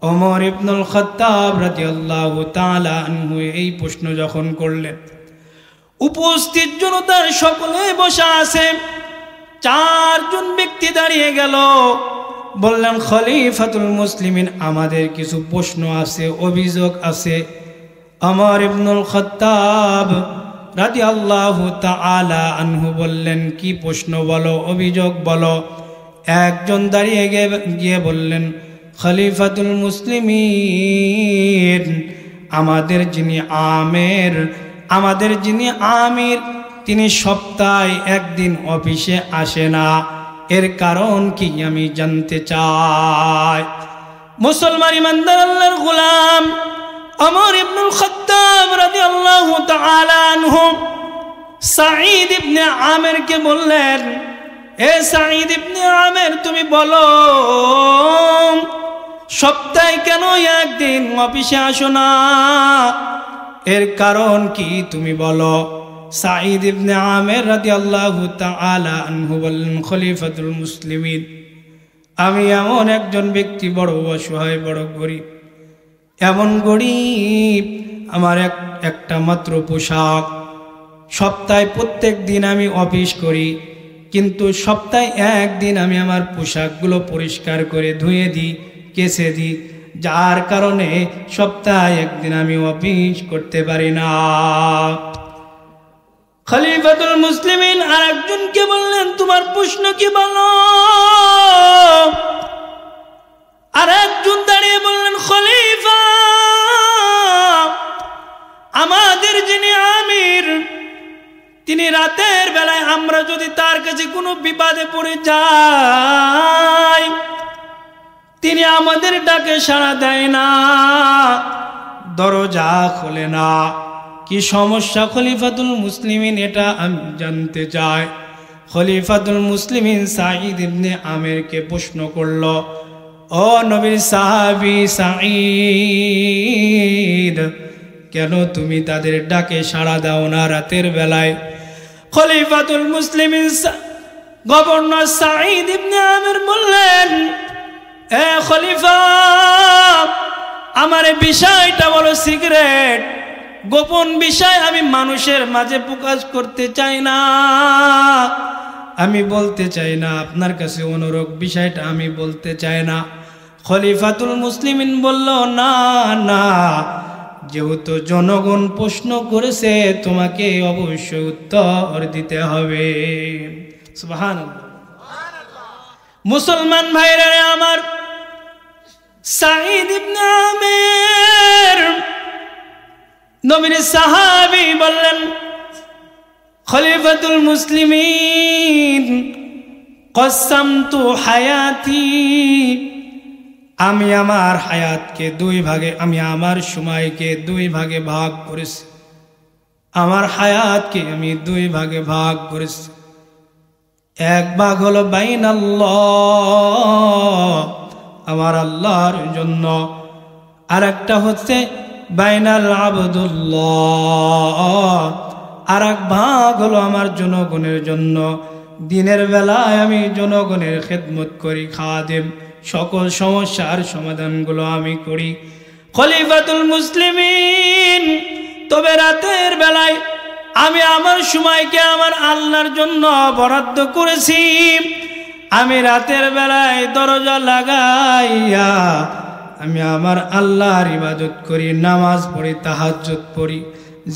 ওমর ইবনুল খাত্তাব রাদিয়াল্লাহু তাআলা আনহু এই প্রশ্ন যখন করলেন, উপস্থিত জনতার সকলে বসা আছে, চারজন ব্যক্তি দাঁড়িয়ে গেল, বললেন, খলিফাতুল মুসলিমিন আমাদের কিছু প্রশ্ন আছে, অভিযোগ আছে। ওমর ইবনুল খাত্তাব রাদিয়াল্লাহু তাআলা আনহু বললেন, কি প্রশ্ন বলো, অভিযোগ বলো। একজন দাঁড়িয়ে গিয়ে বললেন, খলিফাতুল মুসলিমিন আমাদের যিনি আমির তিনি সপ্তাহে একদিন অফিসে আসে না, এর কারণ কি আমি জানতে চাই। মুসলমান ইমানদার আল্লাহর গোলাম ওমর তাআলা আনহু সাঈদ ইবনে আমেরকে বললেন, এ সাঈদ ইবনে আমের, তুমি বলো সপ্তাহে কেন একদিন অফিসে আসো না? এর কারণ কি তুমি বলো। সাঈদ ইবনে আমের রাদিয়াল্লাহু তাআলা আনহু বললেন, খলিফাতুল মুসলিমিন, আমি এমন একজন ব্যক্তি, বড় অসহায়, বড় গরিব, এমন গরিব, আমার একটা মাত্র পোশাক। সপ্তাহে প্রত্যেক দিন আমি অফিস করি, কিন্তু সপ্তাহে একদিন আমি আমার পোশাকগুলো পরিষ্কার করে ধুয়ে দিই, কেচে দিই, যার কারণে সপ্তাহে একদিন আমি অফিস করতে পারি না। খলিফাতুল মুসলিমিন আরেকজনকে বললেন, তোমার প্রশ্ন কি বলো? আরেকজন দাঁড়িয়ে বললেন, খলিফা, আমাদের যিনি আমির, তিনি রাতের বেলায় আমরা যদি তার কাছে কোনো বিপদে পড়ে যাই, তিনি আমাদের ডাকে সাড়া দেয় না, দরজা খোলে না। কি সমস্যা খলিফাতুল মুসলিমিন, এটা আমি জানতে চাই। খলিফাতুল মুসলিমিন সাঈদ ইবনে আমেরকে প্রশ্ন করল, ও নবীর সাহাবী সাঈদ, কেন তুমি তাদের ডাকে সাড়া দাও না রাতের বেলায়? খলিফাতুল মুসলিমিন গভর্নর সাঈদ ইবনে আমের বললেন, এ খলিফা, আমার বিষয়টা বড় সিক্রেট, গোপন বিষয়, আমি মানুষের মাঝে প্রকাশ করতে চাই না, আমি বলতে চাই না, আপনার কাছে অনুরোধ, বিষয়টা আমি বলতে চাই না। খলিফাতুল মুসলিমিন বলল, না না, যেহেতু জনগণ প্রশ্ন করেছে, তোমাকে অবশ্যই উত্তর দিতে হবে। সুবহানাল্লাহ। মুসলমান ভাইরা আমার, সাঈদ ইবনে আমের নবীর সাহাবী বললেন, খলিফাতুল মুসলিমিন, কসসামতু হায়াতি, আমি আমার হায়াতকে দুই ভাগে, আমি আমার সময়কে দুই ভাগে ভাগ করেছি, আমার হায়াতকে আমি দুই ভাগে ভাগ করেছি। এক ভাগ হলো বাইনাল্লাহ, আমার আল্লাহর জন্য, আর একটা হচ্ছে বাইনাল আবদুল্লাহ, আর এক ভাগ হলো আমার জনগণের জন্য। দিনের বেলায় আমি জনগণের খেদমত করি, খাদেম, সকল সমস্যার সমাধানগুলো আমি করি। খলিফাতুল মুসলিমিন, তবে রাতের বেলায় আমি আমার সময়কে আমার আল্লাহর জন্য বরাদ্দ করেছি। আমি রাতের বেলায় দরজা লাগাইয়া আমি আমার আল্লাহর ইবাদত করি, নামাজ পড়ি, তাহাজ্জুদ পড়ি,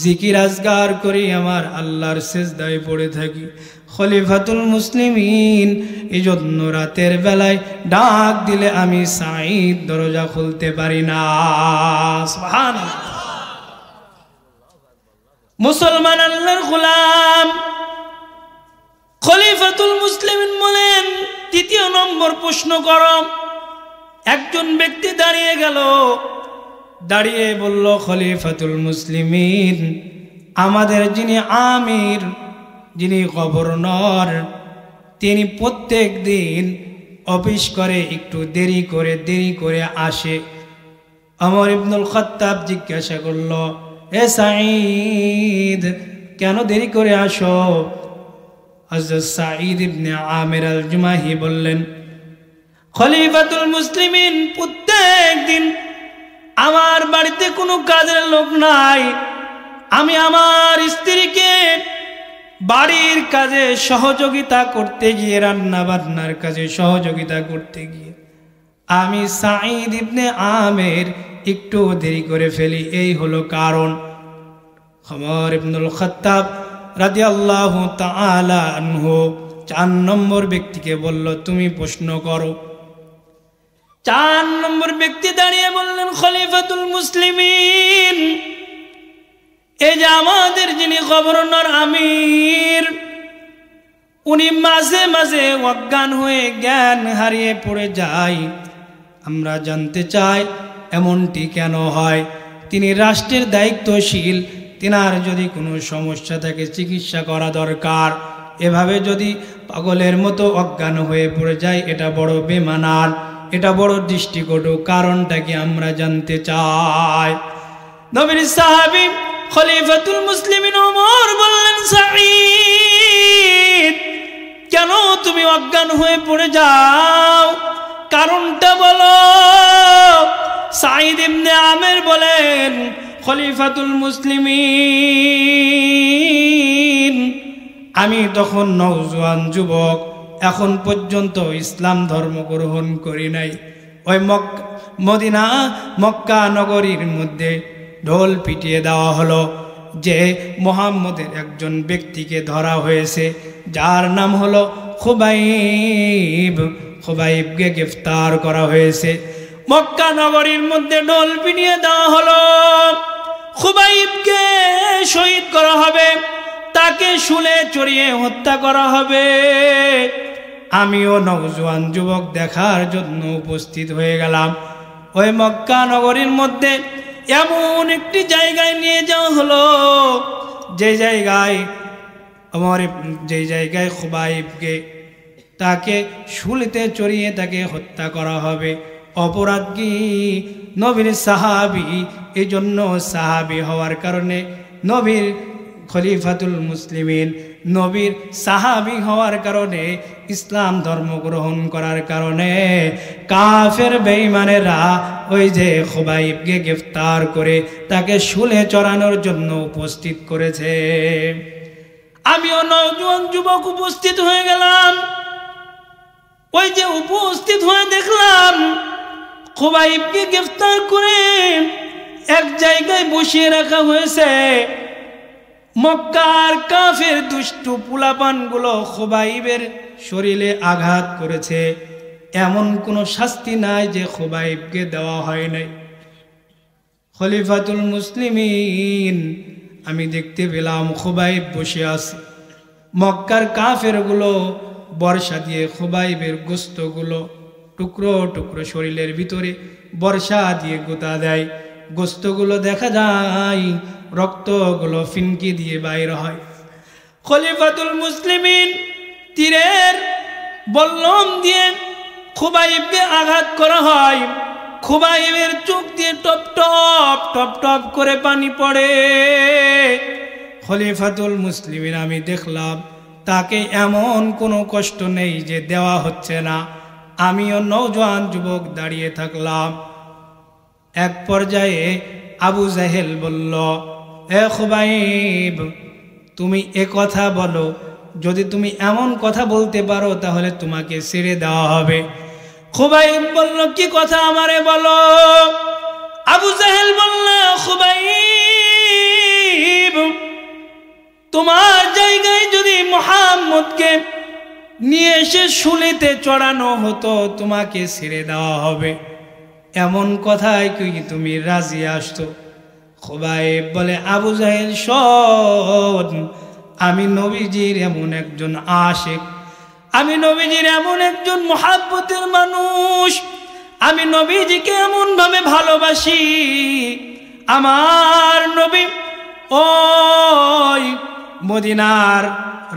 জিকির আজগার করি, আমার আল্লাহর সিজদায় পড়ে থাকি। খলিফাতুল মুসলিমিন, এই জন্য রাতের বেলায় ডাক দিলে আমি সাঈদ দরজা খুলতে পারি না। সুবহানাল্লাহ। মুসলমান আল্লাহর গোলাম খলিফাতুল মুসলিমিন বলেন, তৃতীয় নম্বর প্রশ্ন করো। একজন ব্যক্তি দাঁড়িয়ে গেল, দাঁড়িয়ে বলল, খলিফাতুল মুসলিমিন, আমাদের যিনি আমির, যিনি গভর্নর, তিনি প্রত্যেক দিন অফিস করে, একটু দেরি করে আসে। ওমর ইবনুল খাত্তাব জিজ্ঞাসা করল, এ সাঈদ, কেন দেরি করে আসো? হযরত সাঈদ ইবনে আমির আল জুমাহি বললেন, খলিফাতুল মুসলিমিন, প্রত্যেক দিন আমার বাড়িতে কোনো কাজের লোক নাই, আমি আমার স্ত্রীকে বাড়ির কাজে সহযোগিতা করতে গিয়ে, রান্না বান্নার কাজে সহযোগিতা করতে গিয়ে আমি সাঈদ ইবনে আমের একটু দেরি করে ফেলি, এই হলো কারণ। ওমর ইবনুল খাত্তাব রাদিয়াল্লাহু তাআলা আনহু 4 নম্বর ব্যক্তিকে বলল, তুমি প্রশ্ন করো। 4 নম্বর ব্যক্তি দাঁড়িয়ে বললেন, খলিফাতুল মুসলিমিন, এই যে আমাদের যিনি গভর্নর আমির, উনি মাঝে মাঝে অজ্ঞান হয়ে জ্ঞান হারিয়ে পড়ে যায়, আমরা জানতে চাই এমনটি কেন হয়? তিনি রাষ্ট্রের দায়িত্বশীল, তিনার যদি কোনো সমস্যা থাকে চিকিৎসা করা দরকার, এভাবে যদি পাগলের মতো অজ্ঞান হয়ে পড়ে যায়, এটা বড় বেমানান, এটা বড় দৃষ্টিকটু। কারণটা কি আমরা জানতে চাই। নবীর সাহাবী খলিফাতুল মুসলিমিন ওমর বললেন, সাঈদ, কেন তুমি অজ্ঞান হয়ে পড়ে যাও? কারণটা বলো। সাঈদ ইবনে আমের বলেন, খলিফাতুল মুসলিমিন, আমি তখন নওজোয়ান যুবক, এখন পর্যন্ত ইসলাম ধর্ম গ্রহণ করি নাই। ওই মক্কা নগরীর মধ্যে ঢোল পিটিয়ে দেওয়া হলো যে মুহাম্মদের একজন ব্যক্তিকে ধরা হয়েছে, যার নাম হলো খুবাইব। খুবাইবকে গ্রেফতার করা হয়েছে। মক্কা নগরীর মধ্যে ঢোল পিটিয়ে দেওয়া হলো। খুবাইবকে শহীদ করা হবে, তাকে শুলে চড়িয়ে হত্যা করা হবে। আমিও নওজোয়ান যুবক দেখার জন্য উপস্থিত হয়ে গেলাম। ওই মক্কা নগরীর মধ্যে এমন একটি জায়গায় নিয়ে যাওয়া হলো, যে জায়গায় খুবাইবকে তাকে শুলিতে চড়িয়ে তাকে হত্যা করা হবে। অপরাধ কি? নবীর সাহাবী, এই জন্য সাহাবী হওয়ার কারণে, নবীর খলিফাতুল মুসলিমিন, নবীর সাহাবী হওয়ার কারণে, ইসলাম ধর্ম গ্রহণ করার কারণে কাফের বেঈমানেরা ওই যে খুবাইবকে গ্রেফতার করে তাকে শুলে চড়ানোর জন্য উপস্থিত করেছে। আমিও নওজোয়ান যুবক উপস্থিত হয়ে গেলাম। ওই যে উপস্থিত হয়ে দেখলাম খুবাইবকে গ্রেফতার করে এক জায়গায় বসিয়ে রাখা হয়েছে। মক্কার কাফের দুষ্টু পোলাপানগুলো খুবাইবের শরীরে আঘাত করেছে, এমন কোনো শাস্তি নাই যে খুবাইবকে দেওয়া হয় নাই। খলিফাতুল মুসলিমিন, আমি দেখতে পেলাম খুবাইব বসে আছে। মক্কার কাফেরগুলো বর্ষা দিয়ে খুবাইবের গোস্তগুলো টুকরো টুকরো শরীরের ভিতরে বর্ষা দিয়ে গোতা দেয়। গোস্তগুলো দেখা যায়, রক্তগুলো ফিনকি দিয়ে বাইর হয়। খলিফাতুল মুসলিমিন তীরের বল্লম দিয়ে খুবাইবকে আঘাত করা হয়। খুবাইবের চোখ দিয়ে টপ টপ টপ টপ করে পানি পড়ে। খলিফাতুল মুসলিমিন, আমি দেখলাম তাকে এমন কোনো কষ্ট নেই যে দেওয়া হচ্ছে না। আমিও নওজোয়ান যুবক দাঁড়িয়ে থাকলাম। এক পর্যায়ে আবু জাহেল বলল, এ খুবাইব, তুমি এ কথা বলো, যদি তুমি এমন কথা বলতে পারো তাহলে তোমাকে ছেড়ে দেওয়া হবে। খুবাইব বলল, কি কথা আমারে বলো। আবু জাহেল বলল, খুবাইব, তোমার জায়গায় যদি মুহাম্মদকে নিয়ে এসে শুলিতে চড়ানো হতো তোমাকে ছেড়ে দেওয়া হবে, এমন কথায় কি তুমি রাজি আসতো? খুবাইব বলে, আবু জাহেল শোন, আমি নবীজির এমন একজন আশিক, আমি নবীজির এমন একজন মুহাব্বতের মানুষ, আমি নবীজিকে এমন ভাবে ভালোবাসি। আমার নবী ওই মদিনার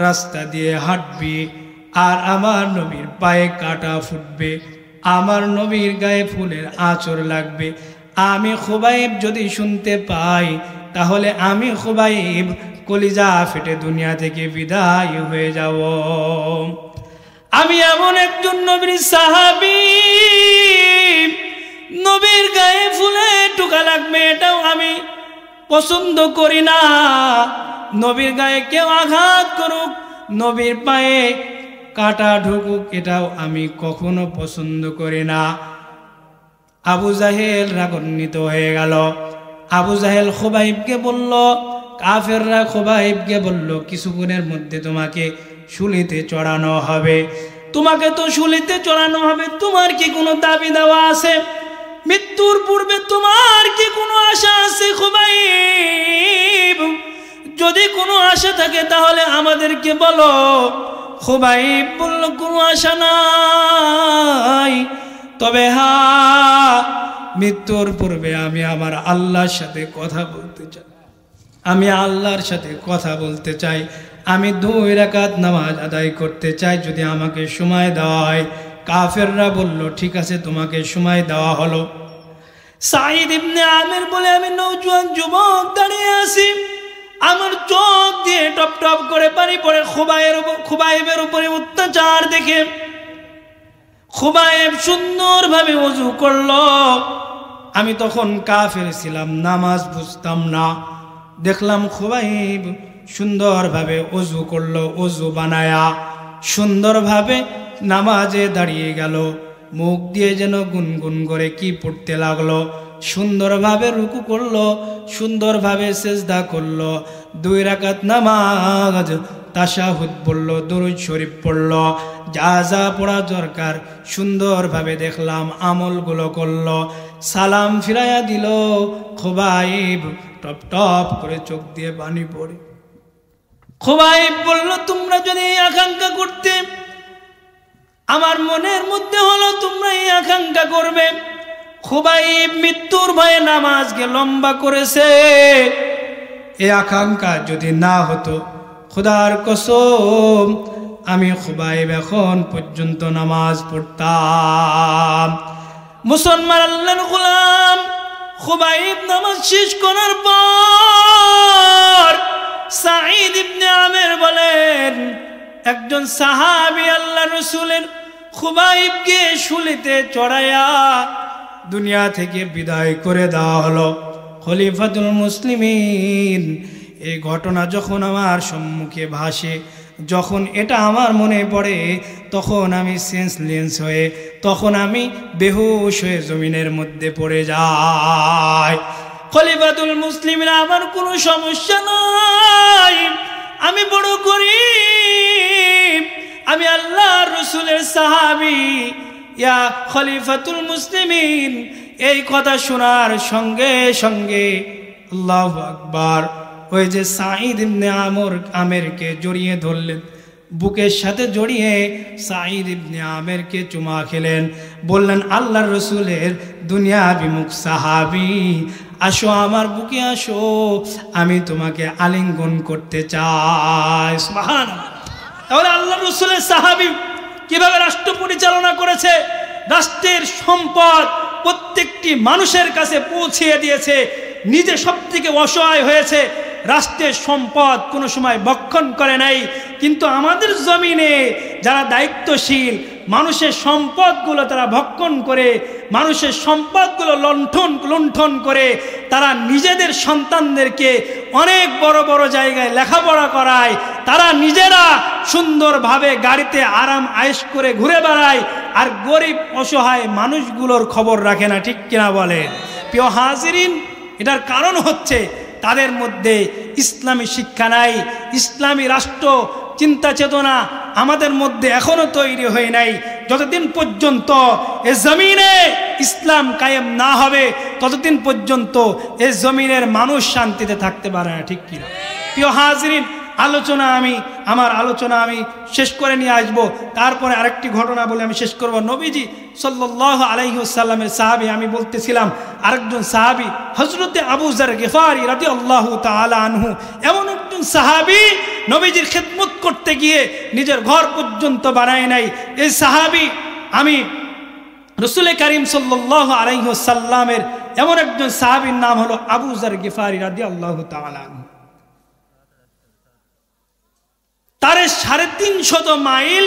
রাস্তা দিয়ে হাঁটবি, আর আমার নবীর পায়ে কাঁটা ফুটবে, আমার নবীর গায়ে ফুলের আঁচড় লাগবে। আমি খুবাইব যদি শুনতে পাই তাহলে আমি খুবাইব কলিজা ফেটে দুনিয়া থেকে বিদায় হয়ে যাব। আমি এমন একজন নবীর সাহাবী, নবীর গায়ে ফুলে টোকা লাগবে এটাও আমি পছন্দ করি না। নবীর গায়ে কেউ আঘাত করুক, নবীর পায়ে কাটা ঢুকুক, এটাও আমি কখনো পছন্দ করি না। আবু জাহেল রাগান্বিত হয়ে গেল। আবু জাহেল খুবাইবকে বলল, কাফেররা খুবাইবকে বলল, কিছুক্ষণের মধ্যে তোমাকে শুলিতে চড়ানো হবে, তোমাকে তো শুলিতে চড়ানো হবে। তোমার কি কোনো দাবি দেওয়া আছে? মৃত্যুর পূর্বে তোমার কি কোনো আশা আছে খুবাইব? যদি কোনো আশা থাকে তাহলে আমাদেরকে বলো। খুবাইব বলল, কোনো আশা নাই, তবে হ্যাঁ, মৃত্যুর পূর্বে আমি আমার আল্লাহর সাথে কথা বলতে চাই। আমি আল্লাহর সাথে কথা বলতে চাই, আমি 2 রাকাত নামাজ আদায় করতে চাই, যদি আমাকে সময় দেওয়া হয়। কাফেররা বলল ঠিক আছে, তোমাকে সময় দেওয়া হলো। সাঈদ ইবনে আমির বলে, আমি নওজোয়ান যুবক দাঁড়িয়ে আছি, আমার চোখ দিয়ে টপ টপ করে পানি পড়ে খুবাইবের উপরে অত্যাচার দেখে খুবাইব সুন্দরভাবে ওযু করলো। আমি তখন কাফের ছিলাম, নামাজ বুঝতাম না। দেখলাম খুবাইব সুন্দরভাবে ওযু করলো, ওযু বানায়া সুন্দরভাবে নামাজে দাঁড়িয়ে গেল। মুখ দিয়ে যেন গুনগুন করে কি পড়তে লাগলো। সুন্দরভাবে রুকু করলো, সুন্দরভাবে সেজদা করলো, 2 রাকাত নামাজ, তাশাহুদ পড়লো, দরুদ শরীফ পড়লো, যা যা পড়া দরকার সুন্দরভাবে দেখলাম, আমলগুলো করলো, সালাম ফিরাইয়া দিল। খুবাইব টপ টপ করে চোখ দিয়ে পানি পড়ে। খুবাইব বলল, তোমরা যদি আকাঙ্ক্ষা করতে, আমার মনের মধ্যে হলো তোমরা এই আকাঙ্ক্ষা করবে। খুবাইব মৃত্যুর ভয়ে নামাজকে লম্বা করেছে, এই আকাঙ্ক্ষা যদি না হতো, খোদার কসম আমি খুবাইব এখন পর্যন্ত নামাজ পড়তাম। মুসলমান আল্লাহর গোলাম খুবাইব নামাজ শেষ করার পর সাঈদ ইবনে আমির বলেন, একজন সাহাবী আল্লাহ রাসূলের খুবাইবকে শুলিতে চড়াইয়া দুনিয়া থেকে বিদায় করে দেওয়া হলো। খলিফাতুল মুসলিমিন, এই ঘটনা যখন আমার সম্মুখে ভাসে, যখন এটা আমার মনে পড়ে, তখন আমি সেন্সলেস হয়ে, তখন আমি বেহুশ হয়ে জমিনের মধ্যে পড়ে যাই। খলিফাতুল মুসলিমিন, আমার কোনো সমস্যা নাই, আমি বড় গরীব, আমি আল্লাহর রাসূলের সাহাবী। ইয়া খলিফাতুল মুসলিমিন, এই কথা শোনার সঙ্গে সঙ্গে আল্লাহু আকবার, ওই যে সাঈদ ইবনে আমিরকে জড়িয়ে ধরলেন, বুকের সাথে জড়িয়ে সাঈদ ইবনে আমিরকে চুমা খেলেন, বললেন, আল্লাহর রাসূলের দুনিয়া বিমুখ সাহাবী, আসো আমার বুকে আসো, আমি তোমাকে আলিঙ্গন করতে চাই। সুবহানাল্লাহ। তাহলে আল্লাহর রাসূলের সাহাবী কিভাবে রাষ্ট্র পরিচালনা করেছে, রাষ্ট্রের সম্পদ প্রত্যেকটি মানুষের কাছে পৌঁছিয়ে দিয়েছে, নিজে সবথেকে অসহায় হয়েছে, রাষ্ট্রের সম্পদ কোনো সময় ভক্ষণ করে নাই। কিন্তু আমাদের জমিনে যারা দায়িত্বশীল, মানুষের সম্পদগুলো তারা ভক্ষণ করে, মানুষের সম্পদগুলো লুণ্ঠন করে, তারা নিজেদের সন্তানদেরকে অনেক বড় বড় জায়গায় লেখাপড়া করায়, তারা নিজেরা সুন্দরভাবে গাড়িতে আরাম আয়েশ করে ঘুরে বেড়ায়, আর গরিব অসহায় মানুষগুলোর খবর রাখে না। ঠিক কিনা বলেন? প্রিয় হাজিরিন, এটার কারণ হচ্ছে তাদের মধ্যে ইসলামী শিক্ষা নাই, ইসলামী রাষ্ট্র চিন্তা চেতনা আমাদের মধ্যে এখনো তৈরি হয় নাই। যতদিন পর্যন্ত এ জমিনে ইসলাম কায়েম না হবে, ততদিন পর্যন্ত এ জমিনের মানুষ শান্তিতে থাকতে পারে না। ঠিক কিনা? প্রিয় হাজিরিন, আমার আলোচনা আমি শেষ করে নিয়ে আসবো। তারপরে আরেকটি ঘটনা বলে আমি শেষ করব। নবীজি সাল্লাল্লাহু আলাইহি ওয়াসাল্লামের সাহাবী, আমি বলতেছিলাম আরেকজন সাহাবী হযরতে আবু যার গিফারি রাদিয়াল্লাহু তাআলা আনহু, এমন একজন সাহাবী নবীজির খেদমত করতে গিয়ে নিজের ঘর পর্যন্ত বানায় নাই। এই সাহাবী, আমি রাসূল কারীম সাল্লাল্লাহু আলাইহি ওয়াসাল্লামের এমন একজন সাহাবীর নাম হলো আবু যার গিফারি রাদিয়াল্লাহু তাআলা আনহু। তারে 350 মাইল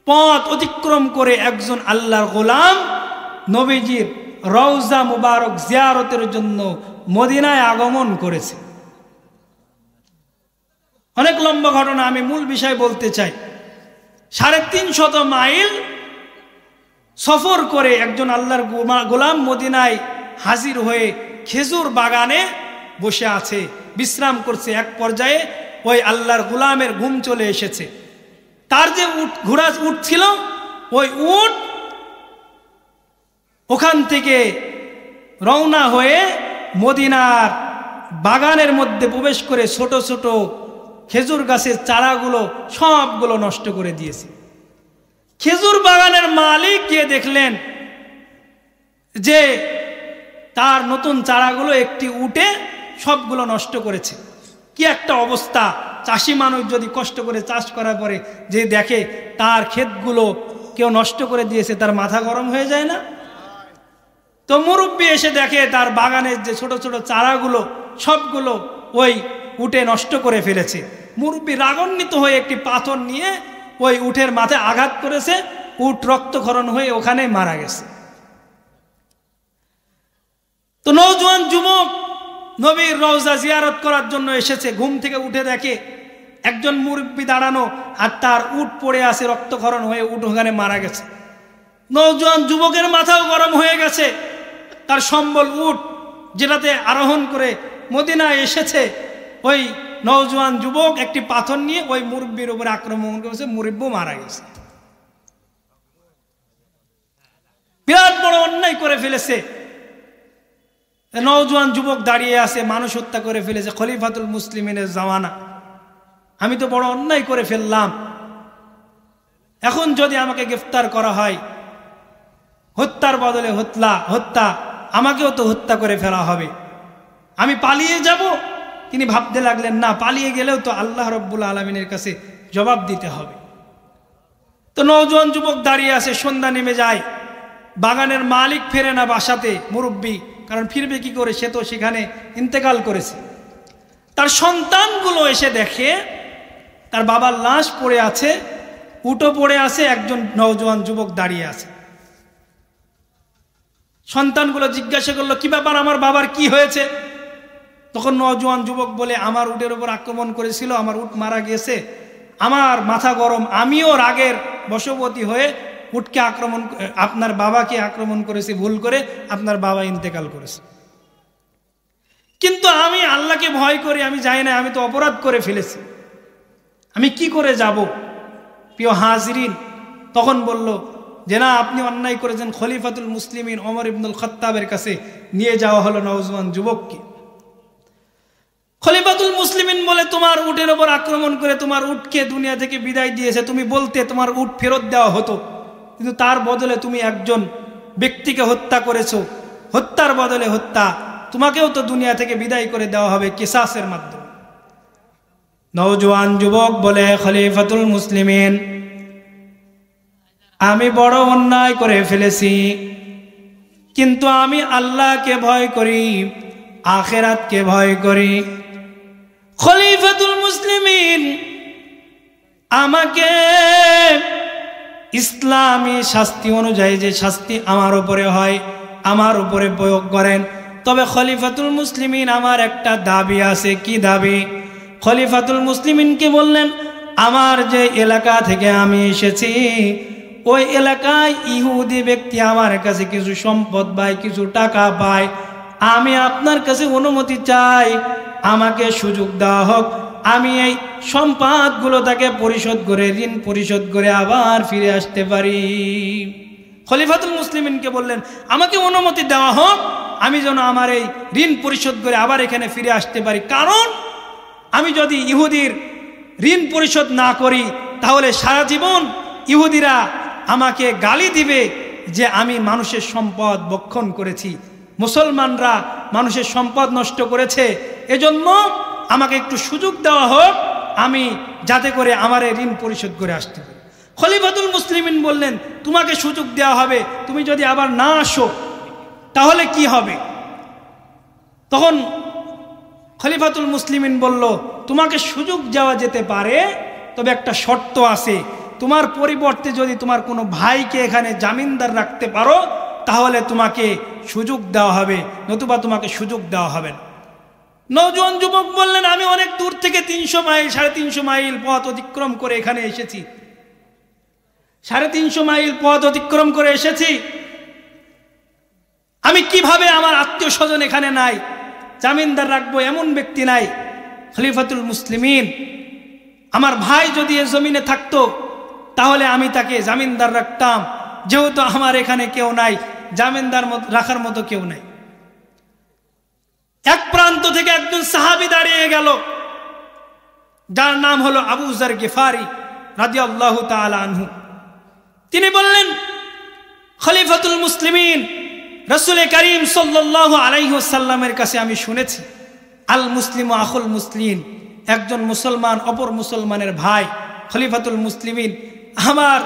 পথ অতিক্রম করে একজন আল্লাহর গোলাম নবীজির রওজা মুবারক জিয়ারতের জন্য মদিনায় আগমন করেছে। অনেক লম্বা ঘটনা, আমি মূল বিষয় বলতে চাই। 350 মাইল সফর করে একজন আল্লাহর গোলাম মদিনায় হাজির হয়ে খেজুর বাগানে বসে আছে, বিশ্রাম করছে। এক পর্যায়ে ওই আল্লাহর গোলামের ঘুম চলে এসেছে। তার যে উট ছিল, ওই উট ওখান থেকে রওনা হয়ে মদিনার বাগানের মধ্যে প্রবেশ করে ছোট ছোট খেজুর গাছের চারাগুলো সবগুলো নষ্ট করে দিয়েছে। খেজুর বাগানের মালিক গিয়ে দেখলেন যে তার নতুন চারাগুলো একটি উটে সবগুলো নষ্ট করেছে। কি একটা অবস্থা! চাষি মানুষ যদি কষ্ট করে চাষ করার পরে যে দেখে তার ক্ষেতগুলো কেউ নষ্ট করে দিয়েছে, তার মাথা গরম হয়ে যায় না? তো মুরব্বি এসে দেখে তার বাগানের যে ছোট ছোট চারাগুলো সবগুলো ওই উটে নষ্ট করে ফেলেছে। মুরব্বি রাগান্বিত হয়ে একটি পাথর নিয়ে ওই উটের মাথায় আঘাত করেছে, উট রক্তক্ষরণ হয়ে ওখানে মারা গেছে। তো নওজোয়ান যুবক নবীর রওজা জিয়ারত করার জন্য এসেছে, ঘুম থেকে উঠে দেখে একজন মুরব্বি দাঁড়ানো আর তার উট পড়ে আছে, রক্তক্ষরণ হয়ে উট ওখানে মারা গেছে। নওজোয়ান যুবকের মাথাও গরম হয়ে গেছে। তার সম্বল উট যেটাতে আরোহণ করে মদিনায় এসেছে, ওই নওজোয়ান যুবক একটি পাথর নিয়ে ওই মুরব্বির উপরে আক্রমণ করেছে, মুরব্বিও মারা গেছে। বিরাট বড় অন্যায় করে ফেলেছে। নওজোয়ান যুবক দাঁড়িয়ে আছে, মানুষ হত্যা করে ফেলেছে, খলিফাতুল মুসলিমিনের জামানা, আমি তো বড় অন্যায় করে ফেললাম। এখন যদি আমাকে গ্রেফতার করা হয়, হত্যার বদলে হত্যা, আমাকেও তো হত্যা করে ফেলা হবে, আমি পালিয়ে যাব। তিনি ভাবতে লাগলেন, না, পালিয়ে গেলেও তো আল্লাহ রব্বুল আলামিনের কাছে জবাব দিতে হবে। তো নওজোয়ান যুবক দাঁড়িয়ে আছে, সন্ধ্যা নেমে যায়, বাগানের মালিক ফেরে না বাসাতে, মুরব্বি, কারণ ফিরবে কি করে, সে তো সেখানে ইন্তেকাল করেছে। তার সন্তানগুলো এসে দেখে তার বাবার লাশ পড়ে আছে, উটো পড়ে আছে, একজন নওজোয়ান যুবক দাঁড়িয়ে আছে। সন্তানগুলো জিজ্ঞাসা করলো, কি ব্যাপার, আমার বাবার কি হয়েছে? তখন নওজোয়ান যুবক বলে, আমার উটের উপর আক্রমণ করেছিল, আমার উট মারা গেছে, আমার মাথা গরম, আমিও রাগের বশবর্তী হয়ে উটকে আপনার বাবাকে আক্রমণ করেছি ভুল করে, আপনার বাবা ইন্তেকাল করেছে। কিন্তু আমি আল্লাহকে ভয় করি, আমি যাই না, আমি তো অপরাধ করে ফেলেছি, আমি কি করে যাব? প্রিয় হাজিরিন, তখন বলল যে না, আপনি অন্যায় করেছেন। খলিফাতুল মুসলিমিন ওমর ইবনুল খাত্তাবের কাছে নিয়ে যাওয়া হলো নওজোয়ান যুবককে। খলিফাতুল মুসলিমিন বলে, তোমার উটের ওপর আক্রমণ করে তোমার উটকে দুনিয়া থেকে বিদায় দিয়েছে, তুমি বলতে তোমার উট ফেরত দেওয়া হতো, কিন্তু তার বদলে তুমি একজন ব্যক্তিকে হত্যা করেছো, হত্যার বদলে হত্যা, তোমাকেও তো দুনিয়া থেকে বিদায় করে দেওয়া হবে কিসাসের মাধ্যমে। নওজোয়ান যুবক বলে, খলিফাতুল মুসলিমিন, আমি বড় অন্যায় করে ফেলেছি, কিন্তু আমি আল্লাহকে ভয় করি, আখিরাতকে ভয় করি। খলিফাতুল মুসলিমিন আমাকে ইসলামী শাস্তি অনুযায়ী যে শাস্তি আমার উপরে হয় আমার উপরে প্রয়োগ করেন। তবে খলিফাতুল মুসলিমিন আমার একটা দাবি আছে। কি দাবি? খলিফাতুল মুসলিমিনকে বললেন, আমার যে এলাকা থেকে আমি এসেছি ওই এলাকায় ইহুদি ব্যক্তি আমার কাছে কিছু সম্পদ পায়, কিছু টাকা পায়, আমি আপনার কাছে অনুমতি চাই, আমাকে সুযোগ দেওয়া হোক, আমি এই সম্পদগুলো তাকে পরিশোধ করে, ঋণ পরিশোধ করে আবার ফিরে আসতে পারি। খলিফাতুল মুসলিমিনকে বললেন, আমাকে অনুমতি দেওয়া হোক, আমি যেন আমার এই ঋণ পরিশোধ করে আবার এখানে ফিরে আসতে পারি। কারণ আমি যদি ইহুদির ঋণ পরিশোধ না করি তাহলে সারা জীবন ইহুদিরা আমাকে গালি দিবে যে আমি মানুষের সম্পদ ভক্ষণ করেছি, মুসলমানরা মানুষের সম্পদ নষ্ট করেছে, এজন্য আমাকে একটু সুযোগ দেওয়া হোক, আমি যাতে করে আমার এই ঋণ পরিশোধ করে আসতে পারি। খলিফাতুল মুসলিমিন বললেন, তোমাকে সুযোগ দেওয়া হবে, তুমি যদি আবার না আসো তাহলে কি হবে? তখন খলিফাতুল মুসলিমিন বলল, তোমাকে সুযোগ দেওয়া যেতে পারে, তবে একটা শর্ত আছে, তোমার পরিবর্তে যদি তোমার কোনো ভাইকে এখানে জামিনদার রাখতে পারো তাহলে তোমাকে সুযোগ দেওয়া হবে, নতুবা তোমাকে সুযোগ দেওয়া হবে না। নওজোয়ান যুবক বললেন, আমি অনেক দূর থেকে 300 মাইল 350 মাইল পথ অতিক্রম করে এখানে এসেছি, 350 মাইল পথ অতিক্রম করে এসেছি, আমি কিভাবে আমার আত্মীয় স্বজন এখানে নাই, জামিনদার রাখবো এমন ব্যক্তি নাই। খলিফাতুল মুসলিমিন, আমার ভাই যদি এ জমিনে থাকতো তাহলে আমি তাকে জামিনদার রাখতাম, যেহেতু আমার এখানে কেউ নাই, জামিনদার রাখার মতো কেউ নাই। এক প্রান্ত থেকে একজন সাহাবী দাঁড়িয়ে গেল, যার নাম হলো আবু যার গিফারি রাদিয়াল্লাহু তাআলা আনহু। তিনি বললেন, খলিফাতুল মুসলিমিন রাসূল করিম সাল্লাল্লাহু আলাইহি ওয়াসাল্লামের কাছে আমি শুনেছি আল মুসলিম আখুল মুসলিম, একজন মুসলমান অপর মুসলমানের ভাই, খলিফাতুল মুসলিমিন। আমার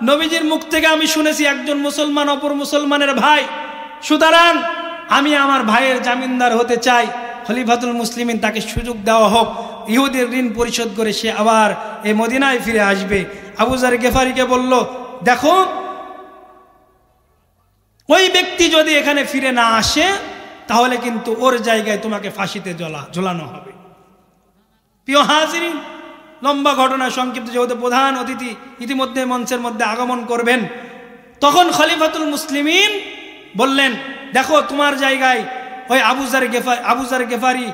নবীজির মুখ থেকে আমি শুনেছি একজন মুসলমান অপর মুসলমানের ভাই, সুতরাং আমি আমার ভাইয়ের জামিনদার হতে চাই। খলিফাতুল মুসলিমিন তাকে সুযোগ দেওয়া হোক, ইহুদির ঋণ পরিশোধ করে সে আবার এই মদিনায় ফিরে আসবে। আবু যার গেফারিকে বলল, দেখো ওই ব্যক্তি যদি এখানে ফিরে না আসে তাহলে কিন্তু ওর জায়গায় তোমাকে ফাঁসিতে ঝোলানো হবে। প্রিয় হাজিরিন, লম্বা ঘটনা সংক্ষিপ্ত, যেহেতু প্রধান অতিথি ইতিমধ্যে মঞ্চের মধ্যে আগমন করবেন, তখন খলিফাতুল মুসলিমিন বললেন, দেখো তোমার জায়গায় ওই আবু যার গেফারি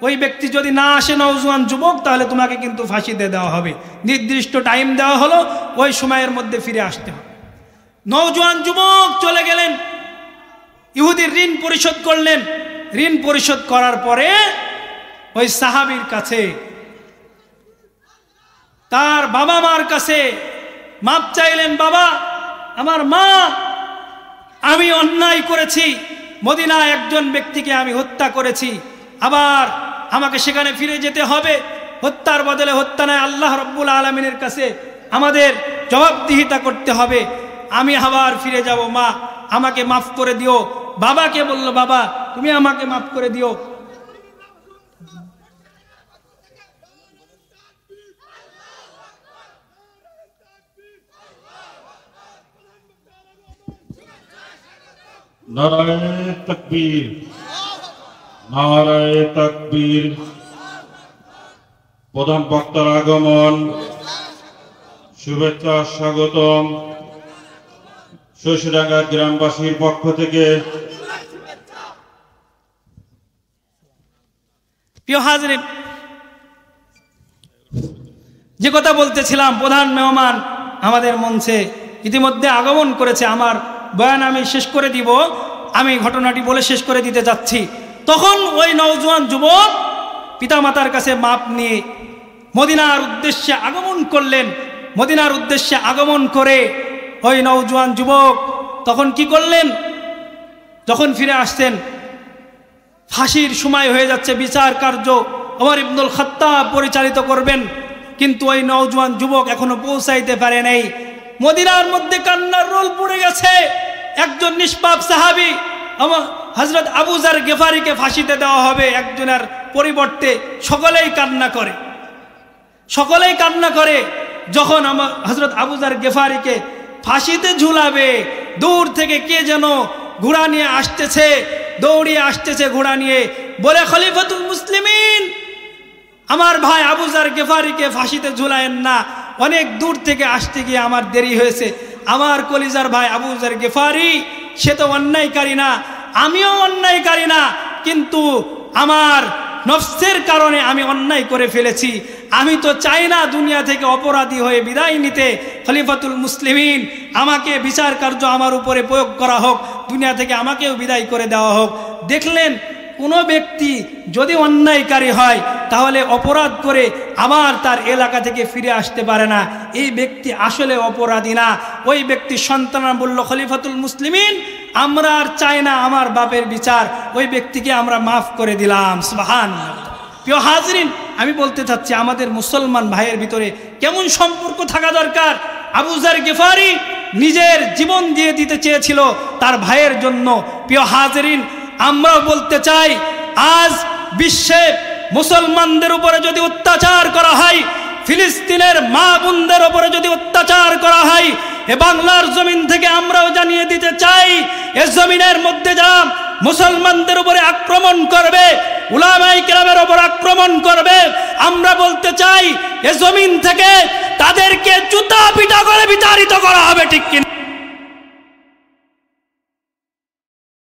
ওই ব্যক্তি যদি না আসে, নওজোয়ান যুবক, তাহলে তোমাকে কিন্তু ফাঁসিতে দেওয়া হবে। নির্দিষ্ট টাইম দেওয়া হলো, ওই সময়ের মধ্যে ফিরে আসতে হবে। নওজোয়ান যুবক চলে গেলেন, ইহুদির ঋণ পরিশোধ করলেন। ঋণ পরিশোধ করার পরে ওই সাহাবীর কাছে, তার বাবা মার কাছে মাপ চাইলেন। বাবা, আমার মা, আমি অন্যায় করেছি, মদিনায় একজন ব্যক্তিকে আমি হত্যা করেছি, আবার আমাকে সেখানে ফিরে যেতে হবে। হত্যার বদলে হত্যা নয়, আল্লাহ রব্বুল আলামিনের কাছে আমাদের জবাবদিহিতা করতে হবে। আমি আবার ফিরে যাব, মা আমাকে মাফ করে দিও। বাবাকে বলল, বাবা তুমি আমাকে মাফ করে দিও। নারায়ে তাকবীর, নারায়ে তাকবীর। প্রধান বক্তার আগমন, শুভেচ্ছা স্বাগতম। শশীডাঙ্গা গ্রামবাসীর পক্ষ থেকে। প্রিয় হাজিরিন, যে কথা বলতেছিলাম, প্রধান মেহমান আমাদের মঞ্চে ইতিমধ্যে আগমন করেছে। আমার বয়ান আমি শেষ করে দিব, আমি ঘটনাটি বলে শেষ করে দিতে যাচ্ছি। তখন ওই নওজোয়ান যুবক পিতামাতার কাছে মাপ নিয়ে মদিনার উদ্দেশ্যে আগমন করলেন। মদিনার উদ্দেশ্যে আগমন করে ওই নওজোয়ান যুবক তখন কি করলেন, যখন ফিরে আসতেন, ফাঁসির সময় হয়ে যাচ্ছে, বিচার কার্য ওমর ইবনুল খাত্তাব পরিচালিত করবেন, কিন্তু ওই নওজোয়ান যুবক এখনো পৌঁছাইতে পারে নাই। মদিনার মধ্যে কান্নার রোল পড়ে গেছে। একজন নিষ্পাপ সাহাবী হযরত আবু যার গেফারিকে ফাঁসিতে দেওয়া হবে, একজনের পরিবর্তে সকলেই কান্না করে। সকলেই কান্না করে। যখন আমার হযরত আবু যার গেফারিকে ফাঁসিতে ঝুলাবে, দূর থেকে কে যেন ঘোড়া নিয়ে আসতেছে, দৌড়িয়ে আসতেছে ঘোড়া নিয়ে, বলে, খলিফাতুল মুসলিমিন, আমার ভাই আবু যার গেফারিকে ফাঁসিতে ঝুলায়েন না, অনেক দূর থেকে আসতে গিয়ে আমার দেরি হয়েছে। আমার কলিজার ভাই আবু যার গেফারি, সে তো অন্যায়কারী না, আমিও অন্যায়কারী না, কিন্তু আমার নফসের কারণে আমি অন্যায় করে ফেলেছি। আমি তো চাই না দুনিয়া থেকে অপরাধী হয়ে বিদায় নিতে। খলিফাতুল মুসলিমিন, আমাকে বিচার কার্য আমার উপরে প্রয়োগ করা হোক, দুনিয়া থেকে আমাকেও বিদায় করে দেওয়া হোক। দেখলেন, কোনো ব্যক্তি যদি অন্যায়কারী হয় তাহলে অপরাধ করে আবার তার এলাকা থেকে ফিরে আসতে পারে না। এই ব্যক্তি আসলে অপরাধী না। ওই ব্যক্তি সন্তানরা বলল, খলিফাতুল মুসলিমিন, আমরা আর চাই না আমার বাপের বিচার, ওই ব্যক্তিকে আমরা মাফ করে দিলাম। সুবহানাল্লাহ। প্রিয় হাজিরিন, আমি বলতে চাচ্ছি আমাদের মুসলমান ভাইয়ের ভিতরে কেমন সম্পর্ক থাকা দরকার। আবু যার গেফারি নিজের জীবন দিয়ে দিতে চেয়েছিল তার ভাইয়ের জন্য। প্রিয় হাজিরিন, আমরাও বলতে চাই, আজ বিশ্বে মুসলমানদের উপরে যদি অত্যাচার করা হয়, ফিলিস্তিনের মা বোনদের উপরে যদি অত্যাচার করা হয়, এ বাংলার জমিন থেকে আমরাও জানিয়ে দিতে চাই, এ জমিনের মধ্যে যারা মুসলমানদের উপরে আক্রমণ করবে, উলামায়ে কেরামের উপর আক্রমণ করবে, আমরা বলতে চাই এ জমিন থেকে তাদেরকে জুতা পিটা করে বিতাড়িত করা হবে। ঠিক কিনা?